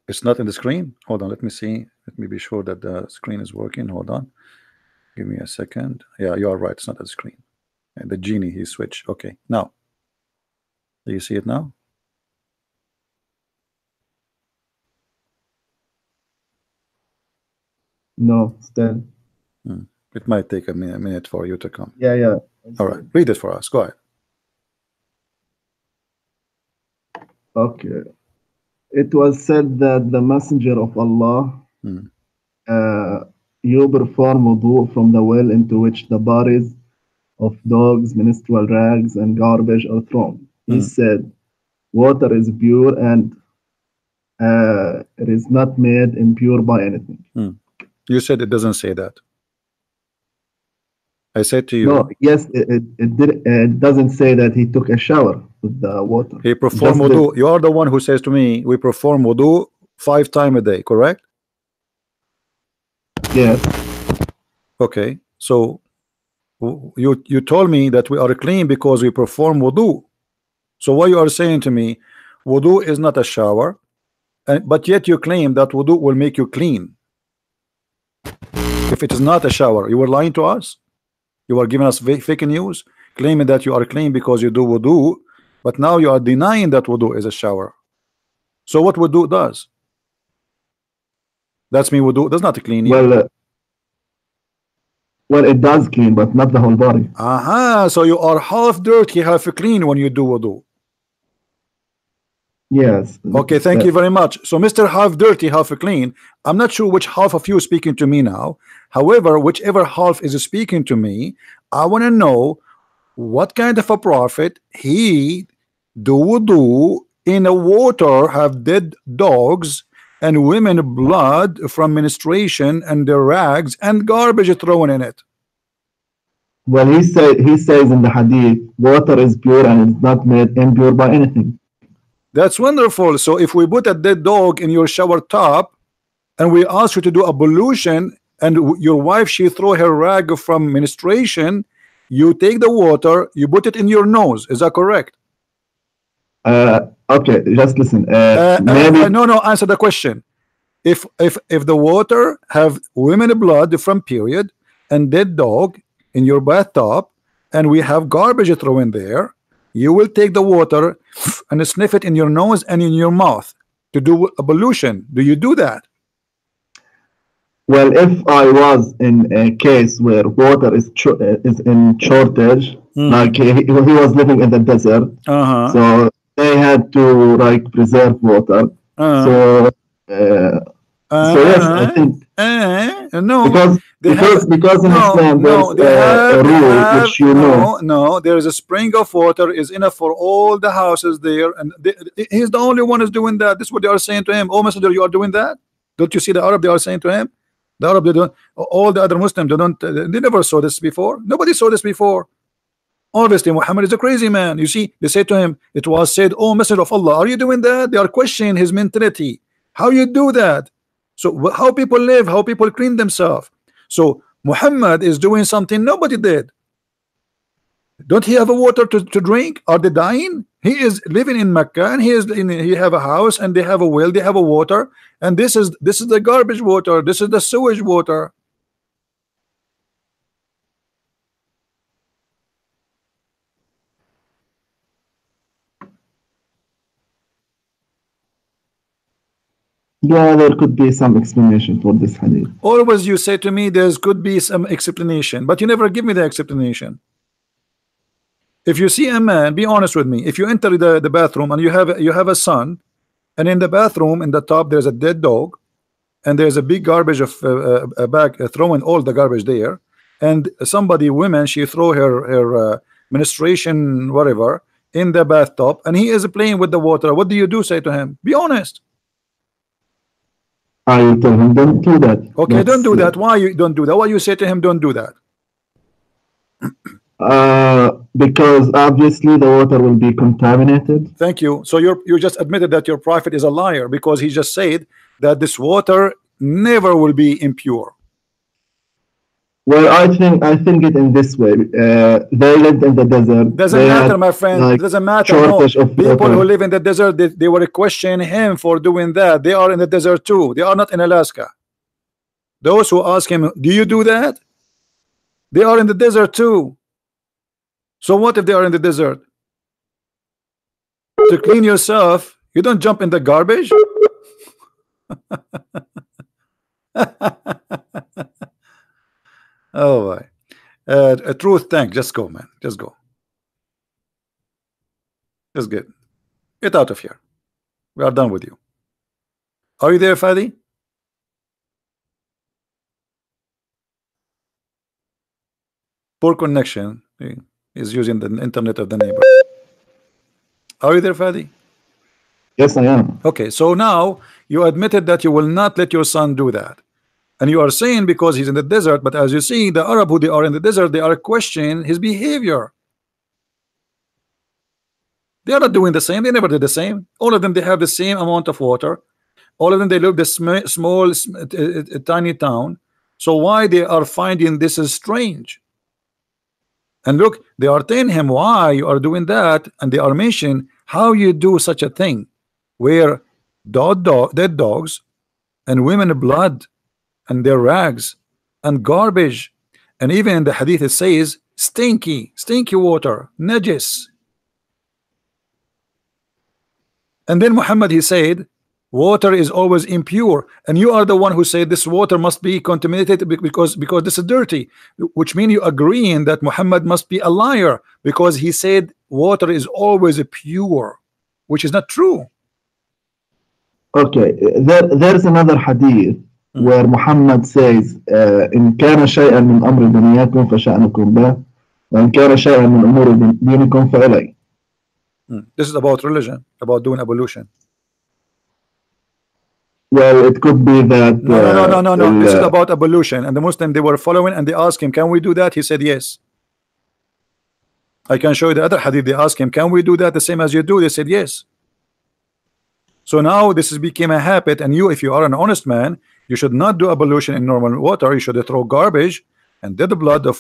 It's not in the screen. Hold on, let me see. Let me be sure that the screen is working. Hold on. Give me a second. Yeah, you are right. It's not on the screen. And the genie, he switched. Okay, now. Do you see it now? No, still. It might take a minute for you to come. Yeah. All right, read it for us. Go ahead. Okay. It was said that the messenger of Allah, you perform wudu from the well into which the bodies of dogs, menstrual rags, and garbage are thrown. He said, water is pure and it is not made impure by anything. You said it doesn't say that. I said to you. No, yes, it doesn't say that he took a shower with the water. He performed wudu. You are the one who says to me, we perform wudu 5 times a day, correct? Yes. Okay, so you told me that we are clean because we perform wudu. So what you are saying to me, wudu is not a shower, but yet you claim that wudu will make you clean. If it is not a shower, you were lying to us. You are giving us fake news, claiming that you are clean because you do wudu, but now you are denying that wudu is a shower. So what wudu does? That's me. Wudu does not clean you. Well, it does clean, but not the whole body. Aha, so you are half dirty, half clean when you do wudu. Yes. Okay, thank you very much. So Mr. Half dirty, half clean, I'm not sure which half of you is speaking to me now. However, whichever half is speaking to me, I want to know what kind of a prophet he do wudu in a water have dead dogs and women blood from menstruation and their rags and garbage thrown in it. Well, he says in the hadith, water is pure and it's not made impure by anything. That's wonderful. So if we put a dead dog in your shower tub and we ask you to do ablution and your wife, she throw her rag from menstruation, You take the water, you put it in your nose. Is that correct? Okay, just listen. Maybe No, no. Answer the question. If the water have women blood from period and dead dog in your bathtub, and we have garbage thrown in there, you will take the water and sniff it in your nose and in your mouth to do ablution. Do you do that? well, if I was in a case where water is in shortage, like he was living in the desert, so they had to like preserve water. So yes, I think no, because in Islam there's a rule which you know. No, there is a spring of water is enough for all the houses there, and he's the only one who's doing that. This is what they are saying to him. Oh, Messenger, you are doing that? Don't you see the Arab? They are saying to him. The Arab, they don't. All the other Muslims, they don't. They never saw this before. Nobody saw this before. Obviously, Muhammad is a crazy man. You see, they say to him, it was said, "Oh, Messenger of Allah, are you doing that?" They are questioning his mentality. How you do that? So how people live, how people clean themselves. So Muhammad is doing something nobody did. Don't he have a water to drink? Are they dying? He is living in Mecca, and he have a house, and they have a well, they have a water, and this is the garbage water, this is the sewage water. Yeah, there could be some explanation for this hadith. Always you say to me there could be some explanation, but you never give me the explanation. If you see a man, be honest with me. If you enter the bathroom and you have a son, and in the bathroom in the top there's a dead dog, and there's a big garbage of a bag throwing all the garbage there, and somebody, woman, she throw her menstruation whatever in the bathtub, and he is playing with the water. What do you do? Say to him, be honest. I will tell him don't do that. Okay, don't do that. Why you don't do that? Why you say to him don't do that? Because obviously the water will be contaminated. Thank you. So you just admitted that your prophet is a liar, because he just said that this water never will be impure. Well, I think it in this way. They lived in the desert. Doesn't matter, my friend. Like, doesn't matter. No. People who live in the desert, they were questioning him for doing that. They are in the desert too. They are not in Alaska. Those who ask him, do you do that? They are in the desert too. So what if they are in the desert? To clean yourself, you don't jump in the garbage. Oh boy. A truth tank, just go, man. Just go. Just get out of here. We are done with you. Are you there, Fadi? Poor connection. He is using the internet of the neighbor. Are you there, Fadi? Yes, I am. Okay, so now you admitted that you will not let your son do that. And you are saying because he's in the desert, but as you see, the Arab who they are in the desert, they are questioning his behavior. They are not doing the same. They never did the same. All of them, they have the same amount of water. All of them, they live this small, tiny town. So why they are finding this is strange? And look, they are telling him why you are doing that, and they are mentioning how you do such a thing, where dead dogs and women blood and their rags and garbage, and even in the hadith it says stinky water, najis. And then Muhammad, he said water is always impure, and you are the one who said this water must be contaminated because this is dirty, which means you agreeing that Muhammad must be a liar, because he said water is always pure, which is not true. Okay, there's another hadith where Muhammad says إن كان شيئا من أمر دنياكم فشأنكم به وإن كان شيئا من أمور دينكم فإلي. This is about religion, about doing ablution. Well, it could be that no. This is about ablution, and the Muslim, they were following, and they asked him, can we do that? He said yes. I can show you the other hadith. They asked him, can we do that the same as you do? They said yes. So now this has become a habit, and you, if you are an honest man, you should not do ablution in normal water. You should throw garbage and dead blood of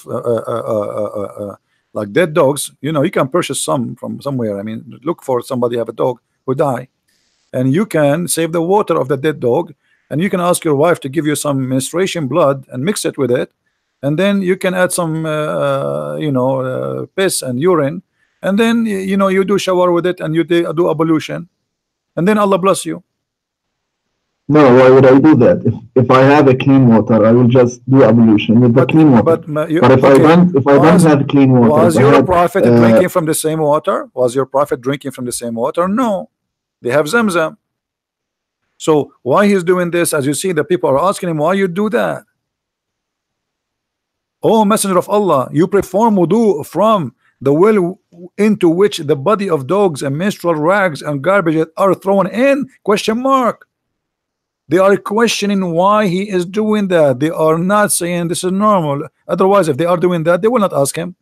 like dead dogs, you know, you can purchase some from somewhere. I mean, look for somebody have a dog who die, and you can save the water of the dead dog, and you can ask your wife to give you some menstruation blood and mix it with it, and then you can add some you know, piss and urine, and then you know, you do shower with it, and you do ablution, and then Allah bless you. No, why would I do that? If I have a clean water, I will just do ablution with the clean water. But if I don't have clean water, was your prophet drinking from the same water? Was your prophet drinking from the same water? No, they have Zamzam. So why he's doing this? As you see, the people are asking him, why you do that? Oh, Messenger of Allah, you perform wudu from the well into which the body of dogs and menstrual rags and garbage are thrown in? Question mark. They are questioning why he is doing that. They are not saying this is normal. Otherwise, if they are doing that, they will not ask him.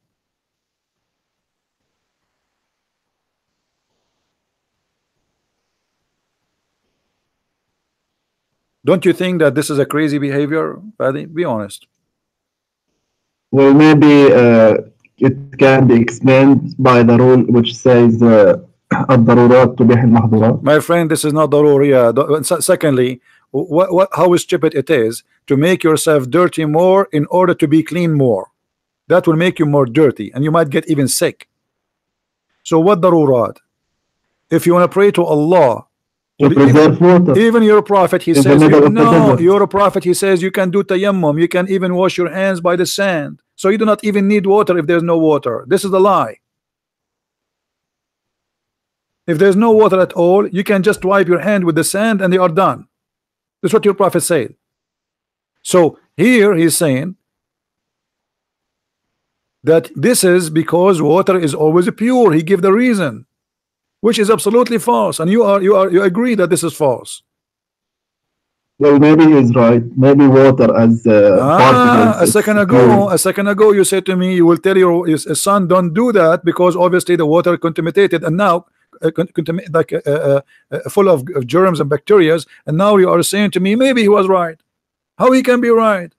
Don't you think that this is a crazy behavior, Paddy? Be honest. Well, maybe it can be explained by the rule which says الضرورات تبيح المحظورات. My friend, this is not daruriya. Secondly, how stupid it is to make yourself dirty more in order to be clean more. That will make you more dirty, and you might get even sick. So what darurat? If you want to pray to Allah, even your prophet, he says, no, your prophet, he says you can do tayammum, you can even wash your hands by the sand, so you do not even need water if there's no water. This is the lie. If there's no water at all, you can just wipe your hand with the sand and they are done. That's what your prophet said. So here he's saying that this is because water is always pure. He gave the reason, which is absolutely false, and you agree that this is false. Well, maybe he's right. Maybe water as a second ago you said to me you will tell your son don't do that because obviously the water contaminated, and now full of germs and bacteria, and now you are saying to me maybe he was right. How he can be right?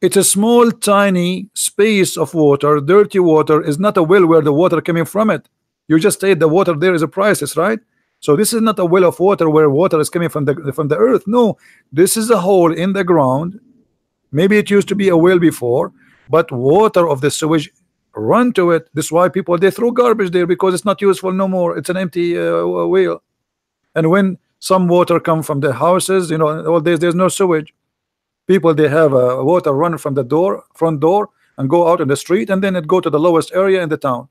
It's a small tiny space of water. Dirty water is not a well where the water coming from it. You just said the water there is a priceless, right? So this is not a well of water where water is coming from the earth. No, this is a hole in the ground. Maybe it used to be a well before, but water of the sewage run to it. This is why people they throw garbage there, because it's not useful no more. It's an empty well. And when some water come from the houses, you know, all days there's no sewage. People they have water run from the front door, and go out in the street, and then it go to the lowest area in the town.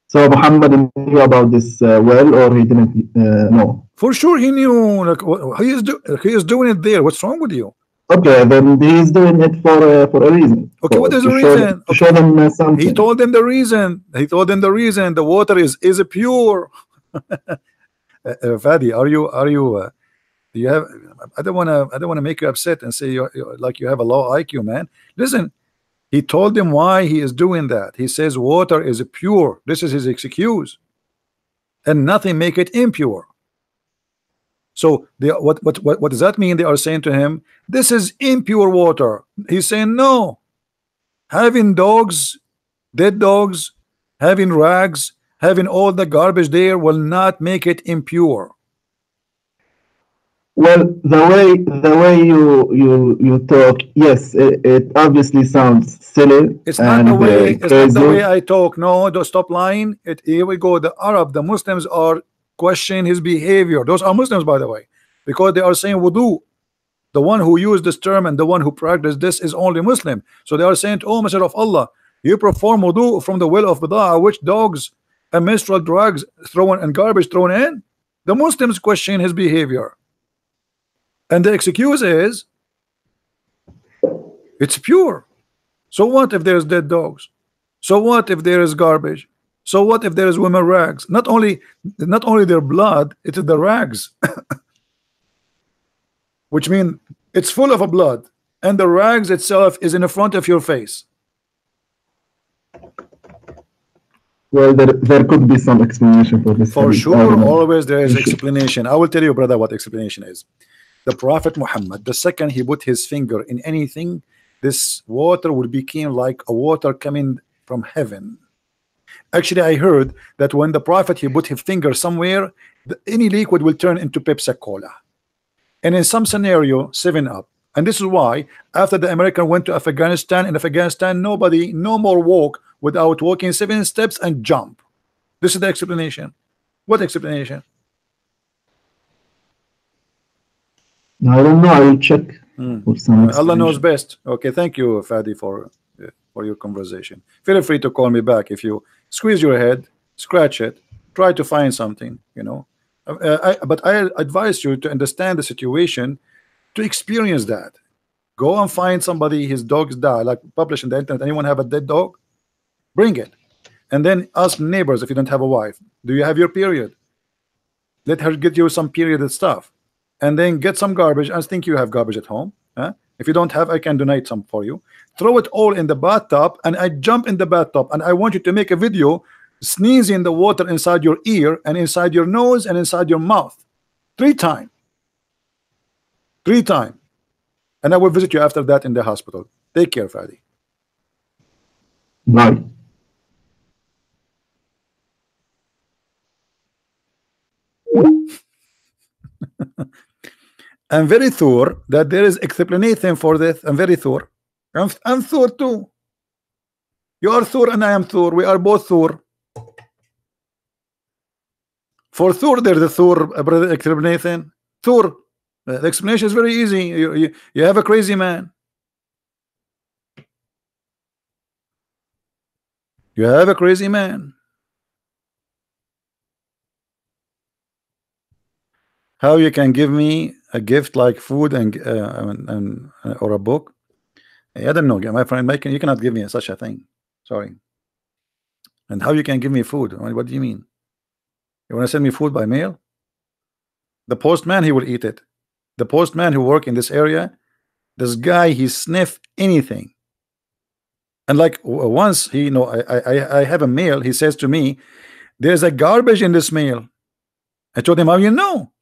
So Muhammad knew about this well, or he didn't know? For sure he knew. Like, he is doing it there. What's wrong with you? Okay, then he's doing it for a reason. Okay, what is the reason? To show them something. He told them the reason. He told them the reason. The water is pure. Fadi, are you? Do you have? I don't want to make you upset and say you're like you have a low IQ, man. Listen. He told them why he is doing that. He says water is pure. This is his excuse, and nothing make it impure. So what does that mean? They are saying to him, this is impure water. He's saying no. Having dogs, dead dogs, having rags, having all the garbage there will not make it impure. Well, the way you talk, yes, it obviously sounds silly. It's not the way. It's not the way I talk. No, don't stop lying. Here we go. The Muslims are questioning his behavior. Those are Muslims, by the way, because they are saying wudu. The one who used this term and the one who practiced this is only Muslim. So they are saying, oh, Messenger of Allah, you perform wudu from the well of Bida'ah, which dogs and menstrual drugs thrown and garbage thrown in. The Muslims question his behavior. And the excuse is it's pure. So what if there's dead dogs? So what if there is garbage? So what if there is women rags? Not only their blood, it is the rags. Which means it's full of a blood, and the rags itself is in the front of your face. Well, there could be some explanation for this. For sure, always there is explanation. I will tell you, brother, what explanation is. The Prophet Muhammad, the second he put his finger in anything, this water will become like a water coming from heaven. Actually, I heard that when the prophet he put his finger somewhere, any liquid will turn into Pepsi Cola, and in some scenario 7 Up. And this is why after the American went to Afghanistan, in Afghanistan nobody no more walk without walking 7 steps and jump. This is the explanation. What explanation? I don't know. I will check for some Allah knows explanation. best. Okay, thank you, Fadi, for your conversation. Feel free to call me back if you squeeze your head, scratch it, try to find something. You know, but I advise you to understand the situation, to experience that. Go and find somebody, his dogs die, like publish on the internet. Anyone have a dead dog? Bring it, and then ask neighbors if you don't have a wife. Do you have your period? Let her get you some period stuff, and then get some garbage. I think you have garbage at home. Huh? If you don't have, I can donate some for you. Throw it all in the bathtub, and I jump in the bathtub, and I want you to make a video sneezing the water inside your ear and inside your nose and inside your mouth 3 times. 3 times. And I will visit you after that in the hospital. Take care, Fadi. Bye. I'm very sure that there is explanation for this. I'm very sure. I'm sure too. You are sure and I am sure. We are both sure. For sure there's a sure explanation. Sure. The explanation is very easy. You have a crazy man. You have a crazy man. How you can give me a gift like food and or a book? I don't know, my friend. You cannot give me such a thing. Sorry. And how you can give me food? What do you mean? You want to send me food by mail? The postman, he will eat it. The postman who work in this area, this guy, he sniff anything. And like once he, I have a mail. He says to me, "There's a garbage in this mail." I told him, "How you know?"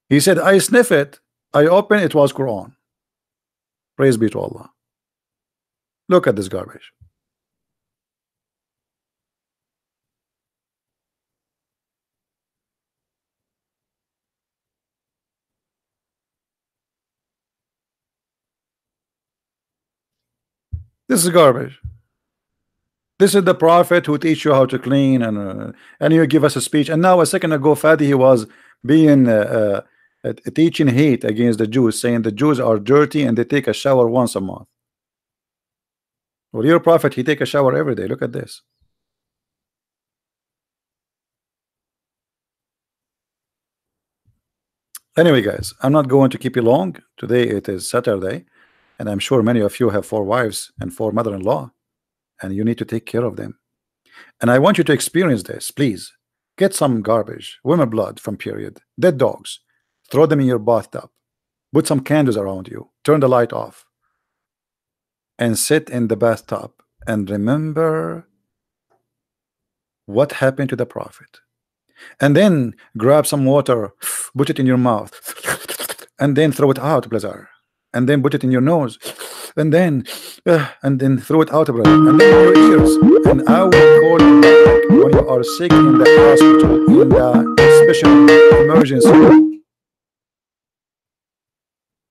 He said, "I sniff it. I open it was Quran." Praise be to Allah. Look at this garbage. This is garbage. This is the prophet who teach you how to clean, and you give us a speech. And now a second ago, Fadi, he was being teaching hate against the Jews, saying the Jews are dirty and they take a shower once a month. Well, your prophet, he take a shower every day. Look at this. Anyway, guys, I'm not going to keep you long. Today it is Saturday, and I'm sure many of you have 4 wives and 4 mother-in-law, and you need to take care of them. And I want you to experience this. Please get some garbage, women blood from period, dead dogs, throw them in your bathtub, put some candles around you, turn the light off, and sit in the bathtub and remember what happened to the prophet. And then grab some water, put it in your mouth, and then throw it out, brother. And then put it in your nose, and then throw it out, brother. And then in your ears. And I will call you back when you are sick in the hospital, in the special emergency.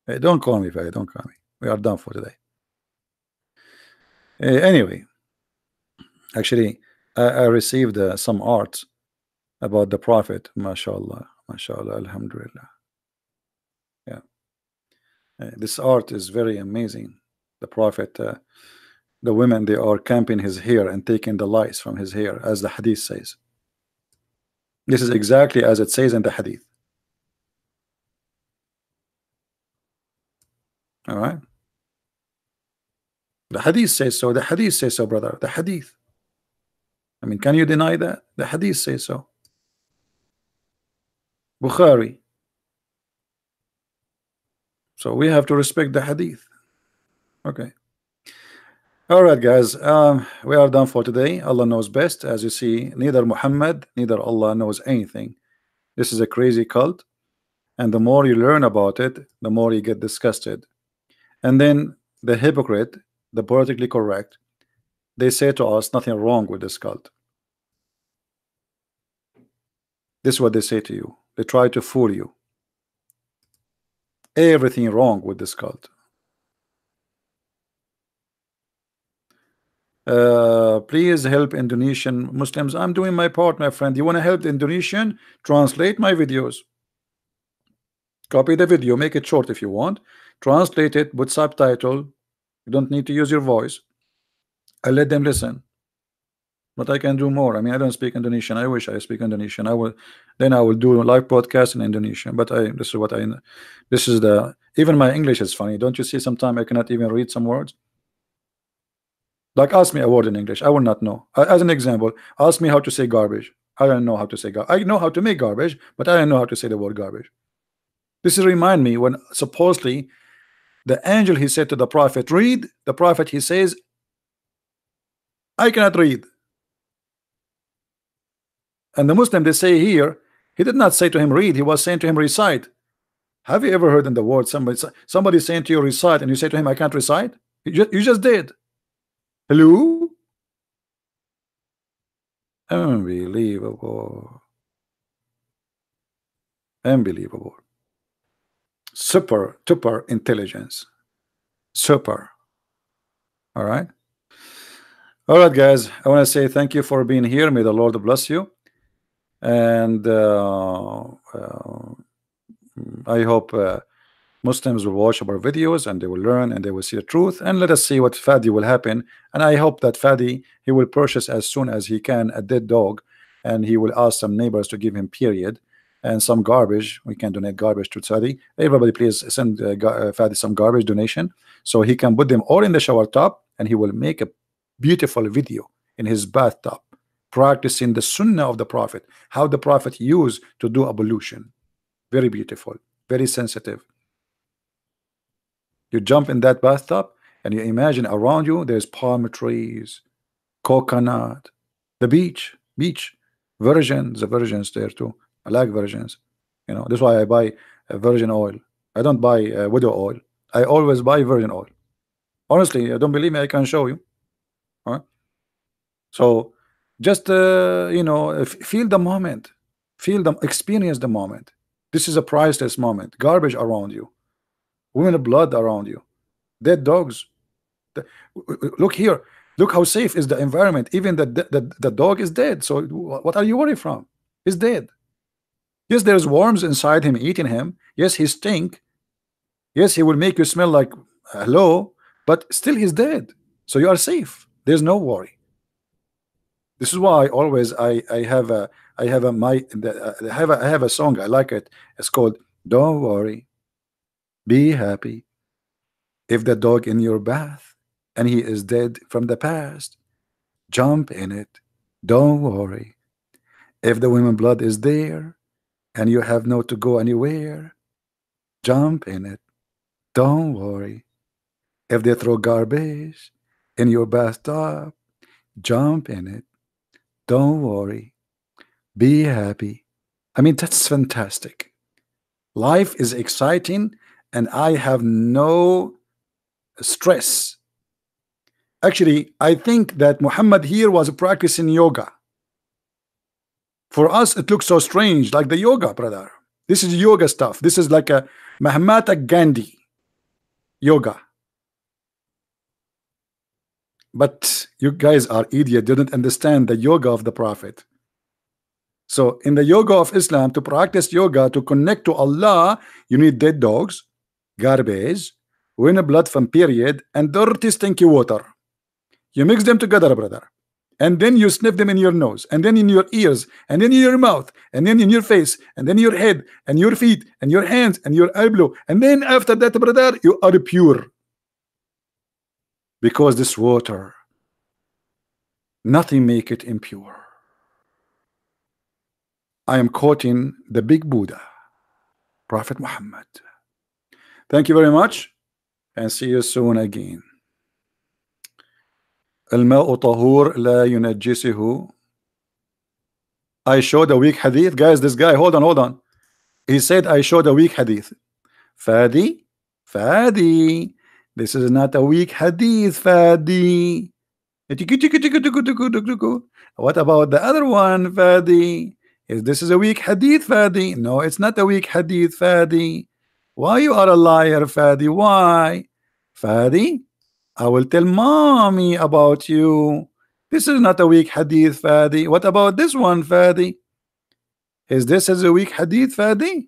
Hey, don't call me, Faye. Don't call me. We are done for today. Anyway, actually, I received some art about the prophet. MashaAllah, MashaAllah, Alhamdulillah. Yeah, this art is very amazing. The prophet, the women, they are camping his hair and taking the lice from his hair, as the hadith says. This is exactly as it says in the hadith. All right, the hadith says so. The hadith says so, brother. The hadith. I mean, can you deny that? The hadith says so. Bukhari. So we have to respect the hadith. Okay. All right, guys. We are done for today. Allah knows best. As you see, neither Muhammad, neither Allah knows anything. This is a crazy cult, and the more you learn about it, the more you get disgusted. And then the hypocrite, the politically correct, they say to us nothing wrong with this cult. This is what they say to you. They try to fool you. Everything wrong with this cult. Please help Indonesian Muslims. I'm doing my part, my friend. You want to help the Indonesian? Translate my videos. Copy the video, make it short if you want. Translate it with subtitle. You don't need to use your voice. I let them listen. But I can do more. I mean, I don't speak Indonesian. I wish I speak Indonesian. I will do a live podcast in Indonesian. But this is the even my English is funny. Don't you see? Sometimes I cannot even read some words. Like, ask me a word in English, I will not know. As an example, ask me how to say garbage. I don't know how to say garbage. I know how to make garbage, but I don't know how to say the word garbage. This is remind me when supposedly the angel, he said to the prophet, read. The prophet, he says, I cannot read. And the Muslim, they say here, he did not say to him read, he was saying to him recite. Have you ever heard in the world somebody saying to you recite and you say to him I can't recite? You just did. Hello? Unbelievable. Unbelievable. Super intelligence. Super. All right. All right, guys. I want to say thank you for being here. May the Lord bless you. And I hope Muslims will watch our videos and they will learn and they will see the truth. And let us see what Fadi will happen. And I hope that Fadi, he will purchase as soon as he can a dead dog, and he will ask some neighbors to give him period and some garbage. We can donate garbage to Fadi. Everybody please send Fadi some garbage donation so he can put them all in the shower tub, and he will make a beautiful video in his bathtub practicing the sunnah of the prophet, how the prophet used to do ablution. Very beautiful, very sensitive. You jump in that bathtub and you imagine around you there's palm trees, coconut, the beach, virgins, the virgins there too. I like virgins. You know, that's why I buy virgin oil. I don't buy widow oil. I always buy virgin oil. Honestly, don't believe me, I can show you. All right? So just you know, feel the moment, experience the moment. This is a priceless moment. Garbage around you, women of blood around you, dead dogs. Look here, look how safe is the environment. Even the dog is dead. So what are you worried from? He's dead. Yes, there's worms inside him eating him. Yes, he stink. Yes, he will make you smell like hello, but still he's dead. So you are safe. There's no worry. This is why always I have a song, I like it. It's called "Don't Worry, Be Happy." If the dog in your bath and he is dead from the past, jump in it. Don't worry. If the women blood is there and you have no to go anywhere, jump in it. Don't worry. If they throw garbage in your bathtub, jump in it. Don't worry. Be happy. I mean, that's fantastic. Life is exciting and I have no stress. Actually, I think that Muhammad here was practicing yoga. For us, it looks so strange, like the yoga, brother. This is yoga stuff. This is like a Mahatma Gandhi yoga. But you guys are idiot, didn't understand the yoga of the Prophet. So in the yoga of Islam, to practice yoga, to connect to Allah, you need dead dogs, garbage, women blood from period, and dirty stinky water. You mix them together, brother, and then you sniff them in your nose, and then in your ears, and then in your mouth, and then in your face, and then your head, and your feet, and your hands, and your elbow, and then after that, brother, you are pure. Because this water, nothing make it impure. I am quoting the big Buddha, Prophet Muhammad. Thank you very much, and see you soon again. الماء طهور لا ينجسه. I showed a weak hadith. Guys, this guy, hold on. He said I showed a weak hadith. Fadi, This is not a weak hadith, Fadi. What about the other one, Fadi? Is this is a weak hadith, Fadi? No, it's not a weak hadith, Fadi. Why you are a liar, Fadi? Why? Fadi, I will tell mommy about you. This is not a weak hadith, Fadi. What about this one, Fadi? Is this is a weak hadith, Fadi?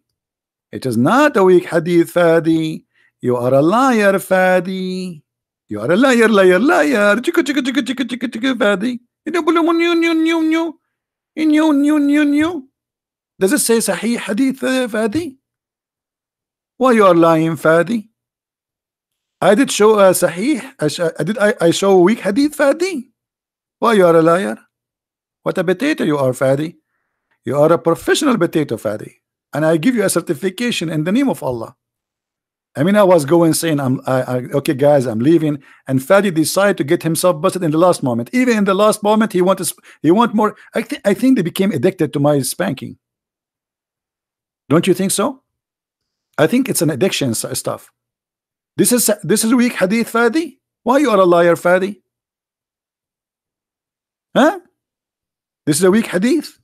It is not a weak hadith, Fadi. You are a liar, Fadi. You are a liar, liar, liar. Chicka, chicka, chicka, chicka, chicka, chicka, Fadi. Does it say Sahih hadith, Fadi? Why you are lying, Fadi? I did show Sahih. I show weak hadith, Fadi? Why you are a liar? What a potato you are, Fadi. You are a professional potato, Fadi. And I give you a certification in the name of Allah. I mean, I was going saying, okay, guys, I'm leaving, and Fadi decided to get himself busted in the last moment. Even in the last moment, he want more. I think they became addicted to my spanking. Don't you think so? I think it's an addiction stuff. This is weak hadith, Fadi. Why you are a liar, Fadi? Huh? This is a weak hadith.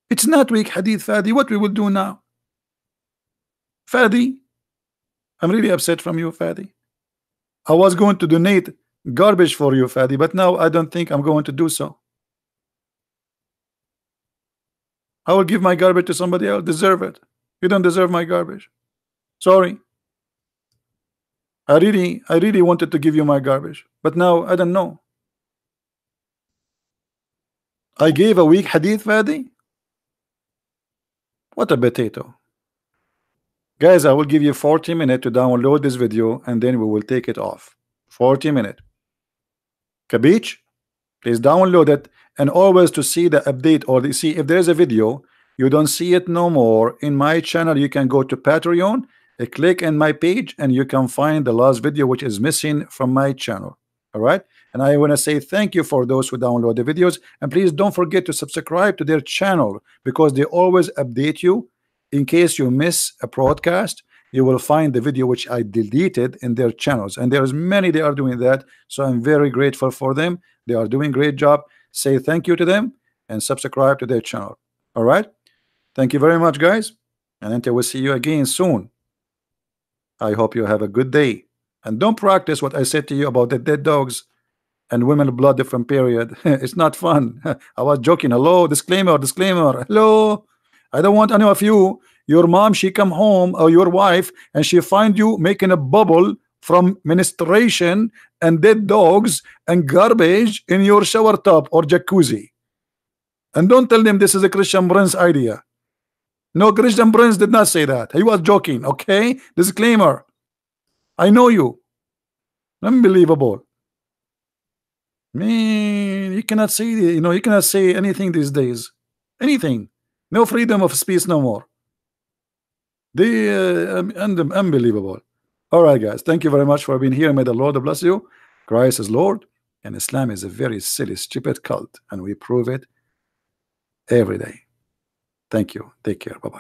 It's not weak hadith, Fadi. What we will do now, Fadi? I'm really upset from you, Fadi. I was going to donate garbage for you, Fadi, but now I don't think I'm going to do so. I will give my garbage to somebody else. Deserve it. You don't deserve my garbage. Sorry. I really wanted to give you my garbage, but now I don't know. I gave a weak hadith, Fadi. What a potato. Guys, I will give you 40 minutes to download this video, and then we will take it off. 40 minutes. Kabich? Please download it, and always to see the update, or see if there is a video you don't see it no more in my channel, you can go to Patreon, click in my page, and you can find the last video which is missing from my channel. All right, and I want to say thank you for those who download the videos, and please don't forget to subscribe to their channel, because they always update you. In case you miss a broadcast, you will find the video which I deleted in their channels, and there's many they are doing that, so I'm very grateful for them. They are doing great job. Say thank you to them and subscribe to their channel. All right, thank you very much, guys, and until we see you again soon, I hope you have a good day, and don't practice what I said to you about the dead dogs and women blood different period. It's not fun. I was joking. Hello, disclaimer, hello. I don't want any of you, your mom, she come home, or your wife, and she find you making a bubble from menstruation and dead dogs and garbage in your shower tub or jacuzzi. And don't tell them this is a Christian Prince idea. No, Christian Prince did not say that. He was joking, okay? Disclaimer. I know you. Unbelievable. Man, you cannot say, you cannot say anything these days. Anything. No freedom of speech no more. Unbelievable. All right, guys. Thank you very much for being here. May the Lord bless you. Christ is Lord, and Islam is a very silly, stupid cult, and we prove it every day. Thank you. Take care. Bye-bye.